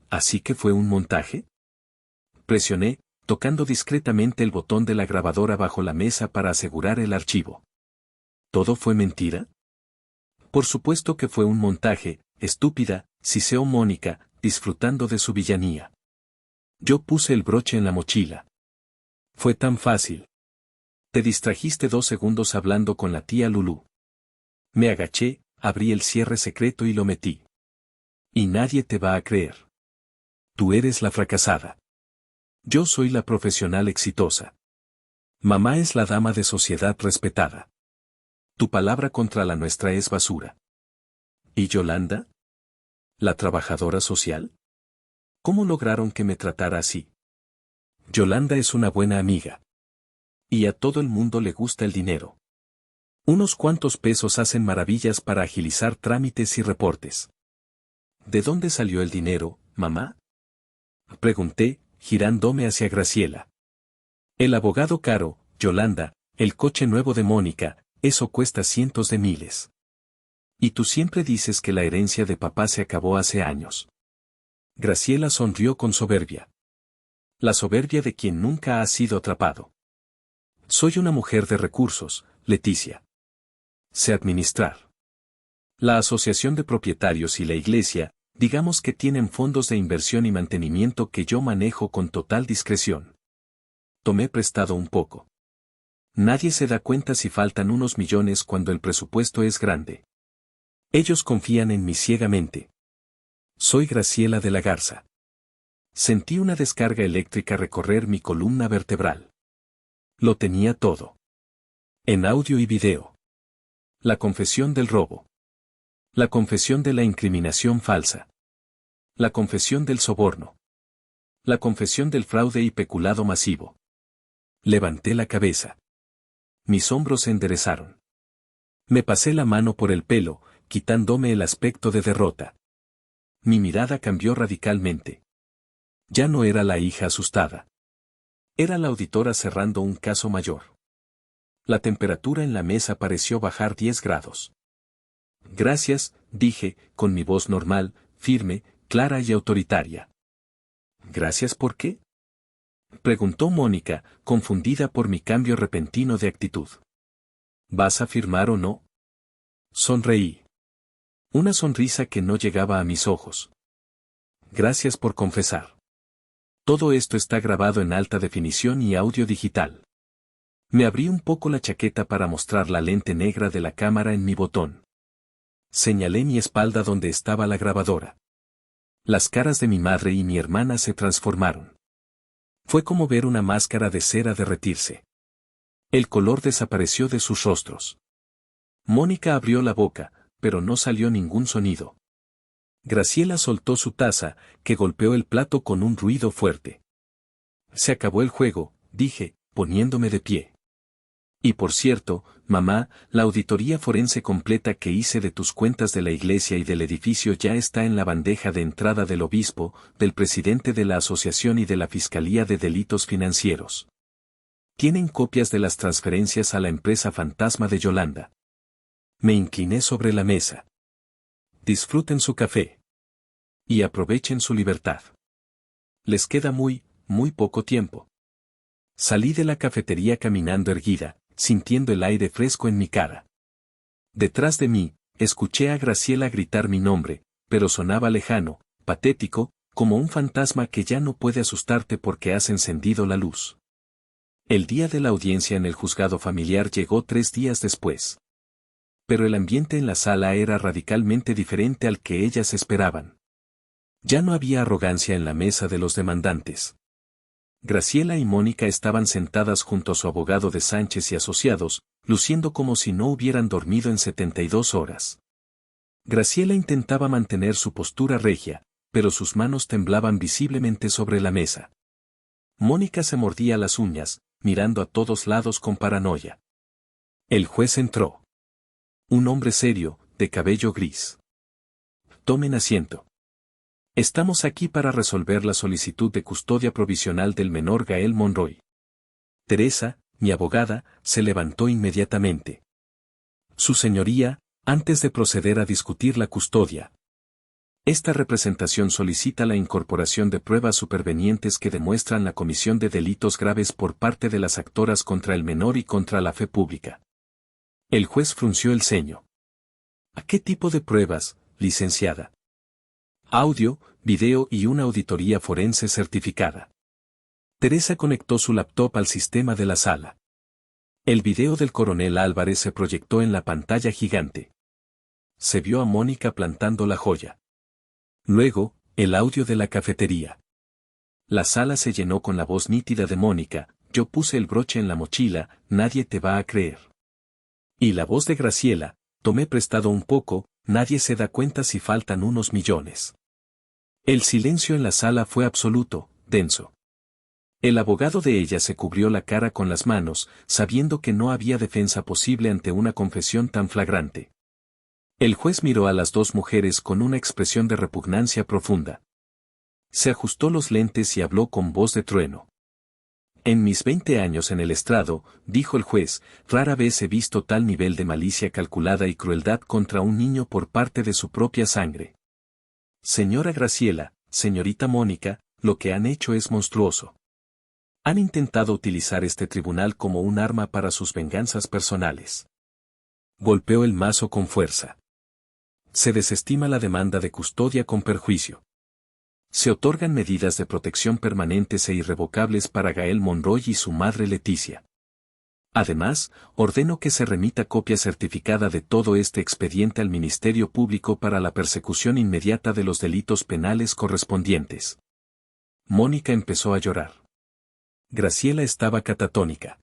S1: ¿Así que fue un montaje? Presioné, tocando discretamente el botón de la grabadora bajo la mesa para asegurar el archivo. ¿Todo fue mentira? Por supuesto que fue un montaje, estúpida, siseó Mónica, disfrutando de su villanía. Yo puse el broche en la mochila. Fue tan fácil. Te distrajiste 2 segundos hablando con la tía Lulú. Me agaché, abrí el cierre secreto y lo metí. Y nadie te va a creer. Tú eres la fracasada. Yo soy la profesional exitosa. Mamá es la dama de sociedad respetada. Tu palabra contra la nuestra es basura. ¿Y Yolanda? ¿La trabajadora social? ¿Cómo lograron que me tratara así? Yolanda es una buena amiga. Y a todo el mundo le gusta el dinero. Unos cuantos pesos hacen maravillas para agilizar trámites y reportes. ¿De dónde salió el dinero, mamá? Pregunté, girándome hacia Graciela. El abogado caro, Yolanda, el coche nuevo de Mónica, eso cuesta cientos de miles. Y tú siempre dices que la herencia de papá se acabó hace años. Graciela sonrió con soberbia. La soberbia de quien nunca ha sido atrapado. Soy una mujer de recursos, Leticia. Sé administrar. La asociación de propietarios y la iglesia, digamos que tienen fondos de inversión y mantenimiento que yo manejo con total discreción. Tomé prestado un poco. Nadie se da cuenta si faltan unos millones cuando el presupuesto es grande. Ellos confían en mí ciegamente. Soy Graciela de la Garza. Sentí una descarga eléctrica recorrer mi columna vertebral. Lo tenía todo. En audio y video. La confesión del robo. La confesión de la incriminación falsa. La confesión del soborno. La confesión del fraude y peculado masivo. Levanté la cabeza. Mis hombros se enderezaron. Me pasé la mano por el pelo, quitándome el aspecto de derrota. Mi mirada cambió radicalmente. Ya no era la hija asustada. Era la auditora cerrando un caso mayor. La temperatura en la mesa pareció bajar 10 grados. Gracias, dije, con mi voz normal, firme, clara y autoritaria. ¿Gracias por qué? Preguntó Mónica, confundida por mi cambio repentino de actitud. ¿Vas a firmar o no? Sonreí. Una sonrisa que no llegaba a mis ojos. Gracias por confesar. Todo esto está grabado en alta definición y audio digital. Me abrí un poco la chaqueta para mostrar la lente negra de la cámara en mi botón. Señalé mi espalda donde estaba la grabadora. Las caras de mi madre y mi hermana se transformaron. Fue como ver una máscara de cera derretirse. El color desapareció de sus rostros. Mónica abrió la boca, pero no salió ningún sonido. Graciela soltó su taza, que golpeó el plato con un ruido fuerte. Se acabó el juego, dije, poniéndome de pie. Y por cierto, mamá, la auditoría forense completa que hice de tus cuentas de la iglesia y del edificio ya está en la bandeja de entrada del obispo, del presidente de la asociación y de la Fiscalía de Delitos Financieros. Tienen copias de las transferencias a la empresa fantasma de Yolanda. Me incliné sobre la mesa. Disfruten su café. Y aprovechen su libertad. Les queda muy poco tiempo. Salí de la cafetería caminando erguida, sintiendo el aire fresco en mi cara. Detrás de mí, escuché a Graciela gritar mi nombre, pero sonaba lejano, patético, como un fantasma que ya no puede asustarte porque has encendido la luz. El día de la audiencia en el juzgado familiar llegó 3 días después. Pero el ambiente en la sala era radicalmente diferente al que ellas esperaban. Ya no había arrogancia en la mesa de los demandantes. Graciela y Mónica estaban sentadas junto a su abogado de Sánchez y Asociados, luciendo como si no hubieran dormido en 72 horas. Graciela intentaba mantener su postura regia, pero sus manos temblaban visiblemente sobre la mesa. Mónica se mordía las uñas, mirando a todos lados con paranoia. El juez entró. Un hombre serio, de cabello gris. Tomen asiento. Estamos aquí para resolver la solicitud de custodia provisional del menor Gael Monroy. Teresa, mi abogada, se levantó inmediatamente. Su señoría, antes de proceder a discutir la custodia. Esta representación solicita la incorporación de pruebas supervenientes que demuestran la comisión de delitos graves por parte de las actoras contra el menor y contra la fe pública. El juez frunció el ceño. ¿A qué tipo de pruebas, licenciada? Audio, video y una auditoría forense certificada. Teresa conectó su laptop al sistema de la sala. El video del coronel Álvarez se proyectó en la pantalla gigante. Se vio a Mónica plantando la joya. Luego, el audio de la cafetería. La sala se llenó con la voz nítida de Mónica, yo puse el broche en la mochila, nadie te va a creer. Y la voz de Graciela, tomé prestado un poco, nadie se da cuenta si faltan unos millones. El silencio en la sala fue absoluto, denso. El abogado de ella se cubrió la cara con las manos, sabiendo que no había defensa posible ante una confesión tan flagrante. El juez miró a las dos mujeres con una expresión de repugnancia profunda. Se ajustó los lentes y habló con voz de trueno. En mis 20 años en el estrado, dijo el juez, rara vez he visto tal nivel de malicia calculada y crueldad contra un niño por parte de su propia sangre. Señora Graciela, señorita Mónica, lo que han hecho es monstruoso. Han intentado utilizar este tribunal como un arma para sus venganzas personales. Golpeó el mazo con fuerza. Se desestima la demanda de custodia con perjuicio. Se otorgan medidas de protección permanentes e irrevocables para Gael Monroy y su madre Leticia. Además, ordeno que se remita copia certificada de todo este expediente al Ministerio Público para la persecución inmediata de los delitos penales correspondientes. Mónica empezó a llorar. Graciela estaba catatónica.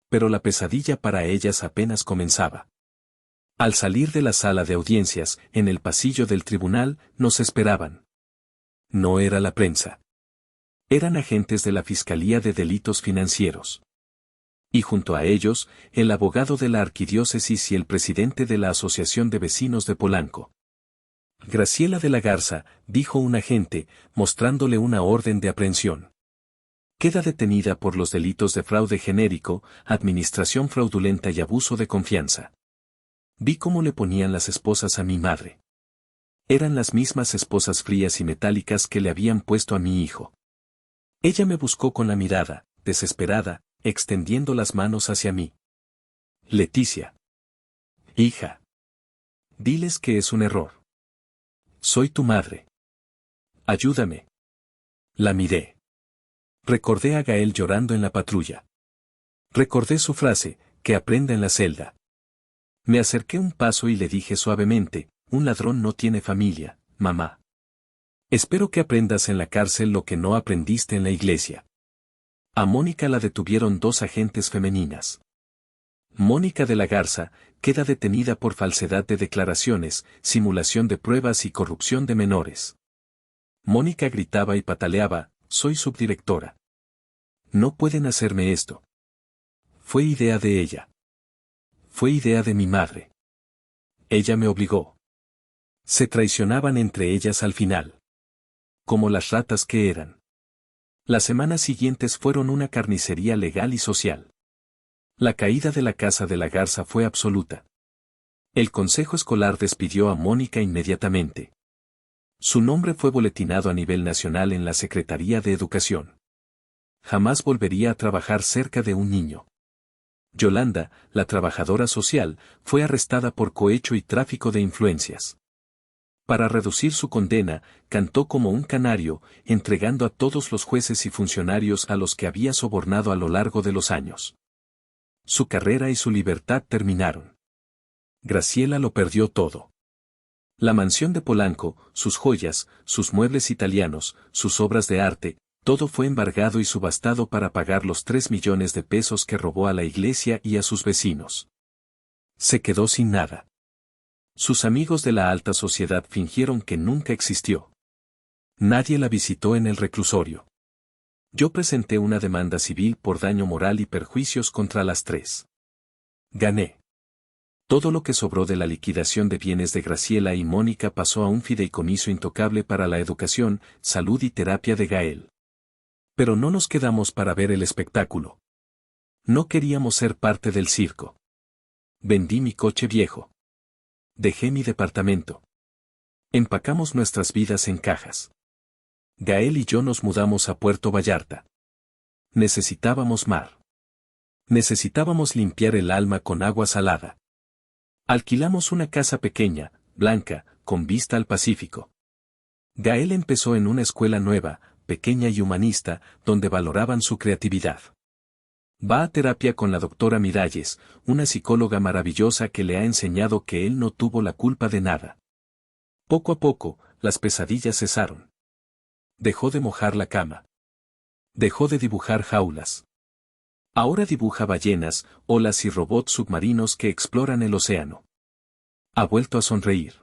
S1: Pero la pesadilla para ellas apenas comenzaba. Al salir de la sala de audiencias, en el pasillo del tribunal, nos esperaban. No era la prensa. Eran agentes de la Fiscalía de Delitos Financieros. Y junto a ellos, el abogado de la arquidiócesis y el presidente de la Asociación de Vecinos de Polanco. Graciela de la Garza, dijo un agente, mostrándole una orden de aprehensión. Queda detenida por los delitos de fraude genérico, administración fraudulenta y abuso de confianza. Vi cómo le ponían las esposas a mi madre. Eran las mismas esposas frías y metálicas que le habían puesto a mi hijo. Ella me buscó con la mirada, desesperada, extendiendo las manos hacia mí. Leticia. Hija. Diles que es un error. Soy tu madre. Ayúdame. La miré. Recordé a Gael llorando en la patrulla. Recordé su frase, que aprenda en la celda. Me acerqué un paso y le dije suavemente, un ladrón no tiene familia, mamá. Espero que aprendas en la cárcel lo que no aprendiste en la iglesia. A Mónica la detuvieron dos agentes femeninas. Mónica de la Garza queda detenida por falsedad de declaraciones, simulación de pruebas y corrupción de menores. Mónica gritaba y pataleaba, soy subdirectora. No pueden hacerme esto. Fue idea de ella. Fue idea de mi madre. Ella me obligó. Se traicionaban entre ellas al final. Como las ratas que eran. Las semanas siguientes fueron una carnicería legal y social. La caída de la casa de la Garza fue absoluta. El consejo escolar despidió a Mónica inmediatamente. Su nombre fue boletinado a nivel nacional en la Secretaría de Educación. Jamás volvería a trabajar cerca de un niño. Yolanda, la trabajadora social, fue arrestada por cohecho y tráfico de influencias. Para reducir su condena, cantó como un canario, entregando a todos los jueces y funcionarios a los que había sobornado a lo largo de los años. Su carrera y su libertad terminaron. Graciela lo perdió todo. La mansión de Polanco, sus joyas, sus muebles italianos, sus obras de arte, todo fue embargado y subastado para pagar los 3 millones de pesos que robó a la iglesia y a sus vecinos. Se quedó sin nada. Sus amigos de la alta sociedad fingieron que nunca existió. Nadie la visitó en el reclusorio. Yo presenté una demanda civil por daño moral y perjuicios contra las tres. Gané. Todo lo que sobró de la liquidación de bienes de Graciela y Mónica pasó a un fideicomiso intocable para la educación, salud y terapia de Gael. Pero no nos quedamos para ver el espectáculo. No queríamos ser parte del circo. Vendí mi coche viejo. Dejé mi departamento. Empacamos nuestras vidas en cajas. Gael y yo nos mudamos a Puerto Vallarta. Necesitábamos mar. Necesitábamos limpiar el alma con agua salada. Alquilamos una casa pequeña, blanca, con vista al Pacífico. Gael empezó en una escuela nueva, pequeña y humanista, donde valoraban su creatividad. Va a terapia con la doctora Miralles, una psicóloga maravillosa que le ha enseñado que él no tuvo la culpa de nada. Poco a poco, las pesadillas cesaron. Dejó de mojar la cama. Dejó de dibujar jaulas. Ahora dibuja ballenas, olas y robots submarinos que exploran el océano. Ha vuelto a sonreír.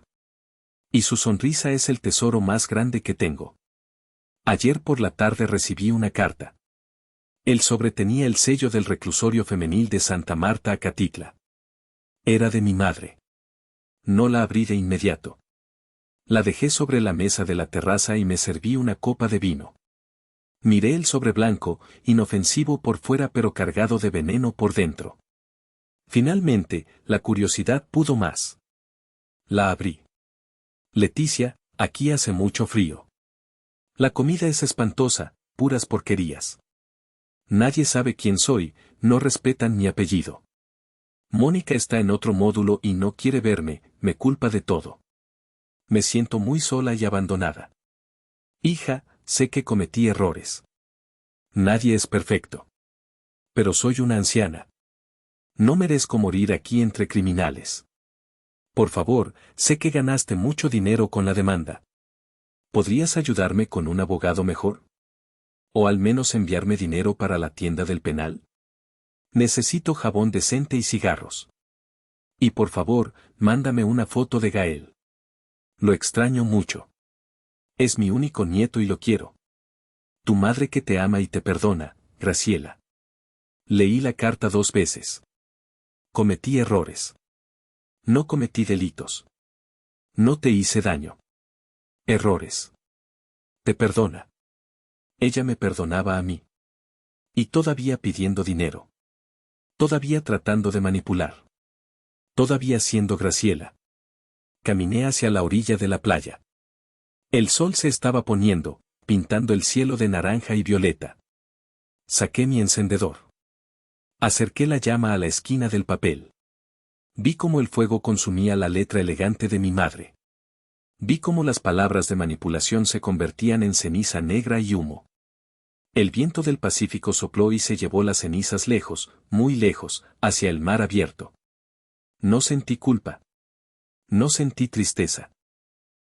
S1: Y su sonrisa es el tesoro más grande que tengo. Ayer por la tarde recibí una carta. El sobre tenía el sello del reclusorio femenil de Santa Marta Acatitla. Era de mi madre. No la abrí de inmediato. La dejé sobre la mesa de la terraza y me serví una copa de vino. Miré el sobre blanco, inofensivo por fuera pero cargado de veneno por dentro. Finalmente, la curiosidad pudo más. La abrí. Leticia, aquí hace mucho frío. La comida es espantosa, puras porquerías. Nadie sabe quién soy, no respetan mi apellido. Mónica está en otro módulo y no quiere verme, me culpa de todo. Me siento muy sola y abandonada. Hija, sé que cometí errores. Nadie es perfecto. Pero soy una anciana. No merezco morir aquí entre criminales. Por favor, sé que ganaste mucho dinero con la demanda. ¿Podrías ayudarme con un abogado mejor? ¿O al menos enviarme dinero para la tienda del penal? Necesito jabón decente y cigarros. Y por favor, mándame una foto de Gael. Lo extraño mucho. Es mi único nieto y lo quiero. Tu madre que te ama y te perdona, Graciela. Leí la carta 2 veces. Cometí errores. No cometí delitos. No te hice daño. Errores. Te perdona. Ella me perdonaba a mí. Y todavía pidiendo dinero. Todavía tratando de manipular. Todavía siendo Graciela. Caminé hacia la orilla de la playa. El sol se estaba poniendo, pintando el cielo de naranja y violeta. Saqué mi encendedor. Acerqué la llama a la esquina del papel. Vi cómo el fuego consumía la letra elegante de mi madre. Vi cómo las palabras de manipulación se convertían en ceniza negra y humo. El viento del Pacífico sopló y se llevó las cenizas lejos, muy lejos, hacia el mar abierto. No sentí culpa. No sentí tristeza.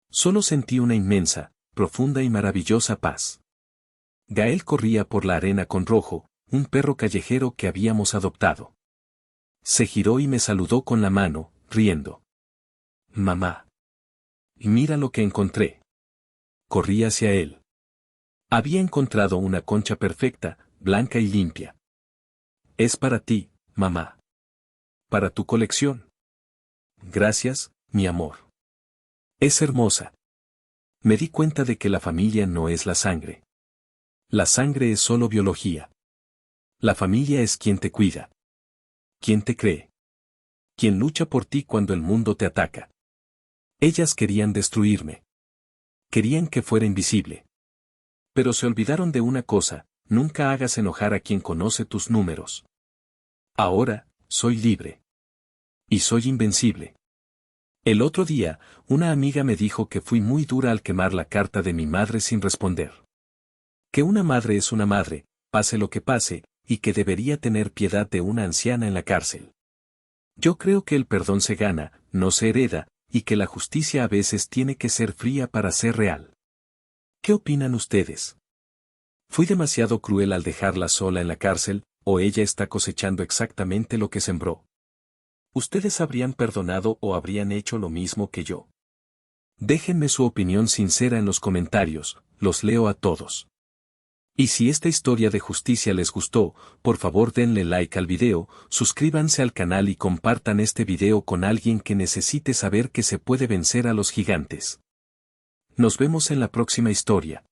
S1: Solo sentí una inmensa, profunda y maravillosa paz. Gael corría por la arena con Rojo, un perro callejero que habíamos adoptado. Se giró y me saludó con la mano, riendo. Mamá. Mira lo que encontré. Corrí hacia él. Había encontrado una concha perfecta, blanca y limpia. Es para ti, mamá. Para tu colección. Gracias, mi amor. Es hermosa. Me di cuenta de que la familia no es la sangre. La sangre es solo biología. La familia es quien te cuida. Quien te cree. Quien lucha por ti cuando el mundo te ataca. Ellas querían destruirme. Querían que fuera invisible. Pero se olvidaron de una cosa, nunca hagas enojar a quien conoce tus números. Ahora, soy libre. Y soy invencible. El otro día, una amiga me dijo que fui muy dura al quemar la carta de mi madre sin responder. Que una madre es una madre, pase lo que pase, y que debería tener piedad de una anciana en la cárcel. Yo creo que el perdón se gana, no se hereda, y que la justicia a veces tiene que ser fría para ser real. ¿Qué opinan ustedes? ¿Fui demasiado cruel al dejarla sola en la cárcel, o ella está cosechando exactamente lo que sembró? ¿Ustedes habrían perdonado o habrían hecho lo mismo que yo? Déjenme su opinión sincera en los comentarios, los leo a todos. Y si esta historia de justicia les gustó, por favor denle like al video, suscríbanse al canal y compartan este video con alguien que necesite saber que se puede vencer a los gigantes. Nos vemos en la próxima historia.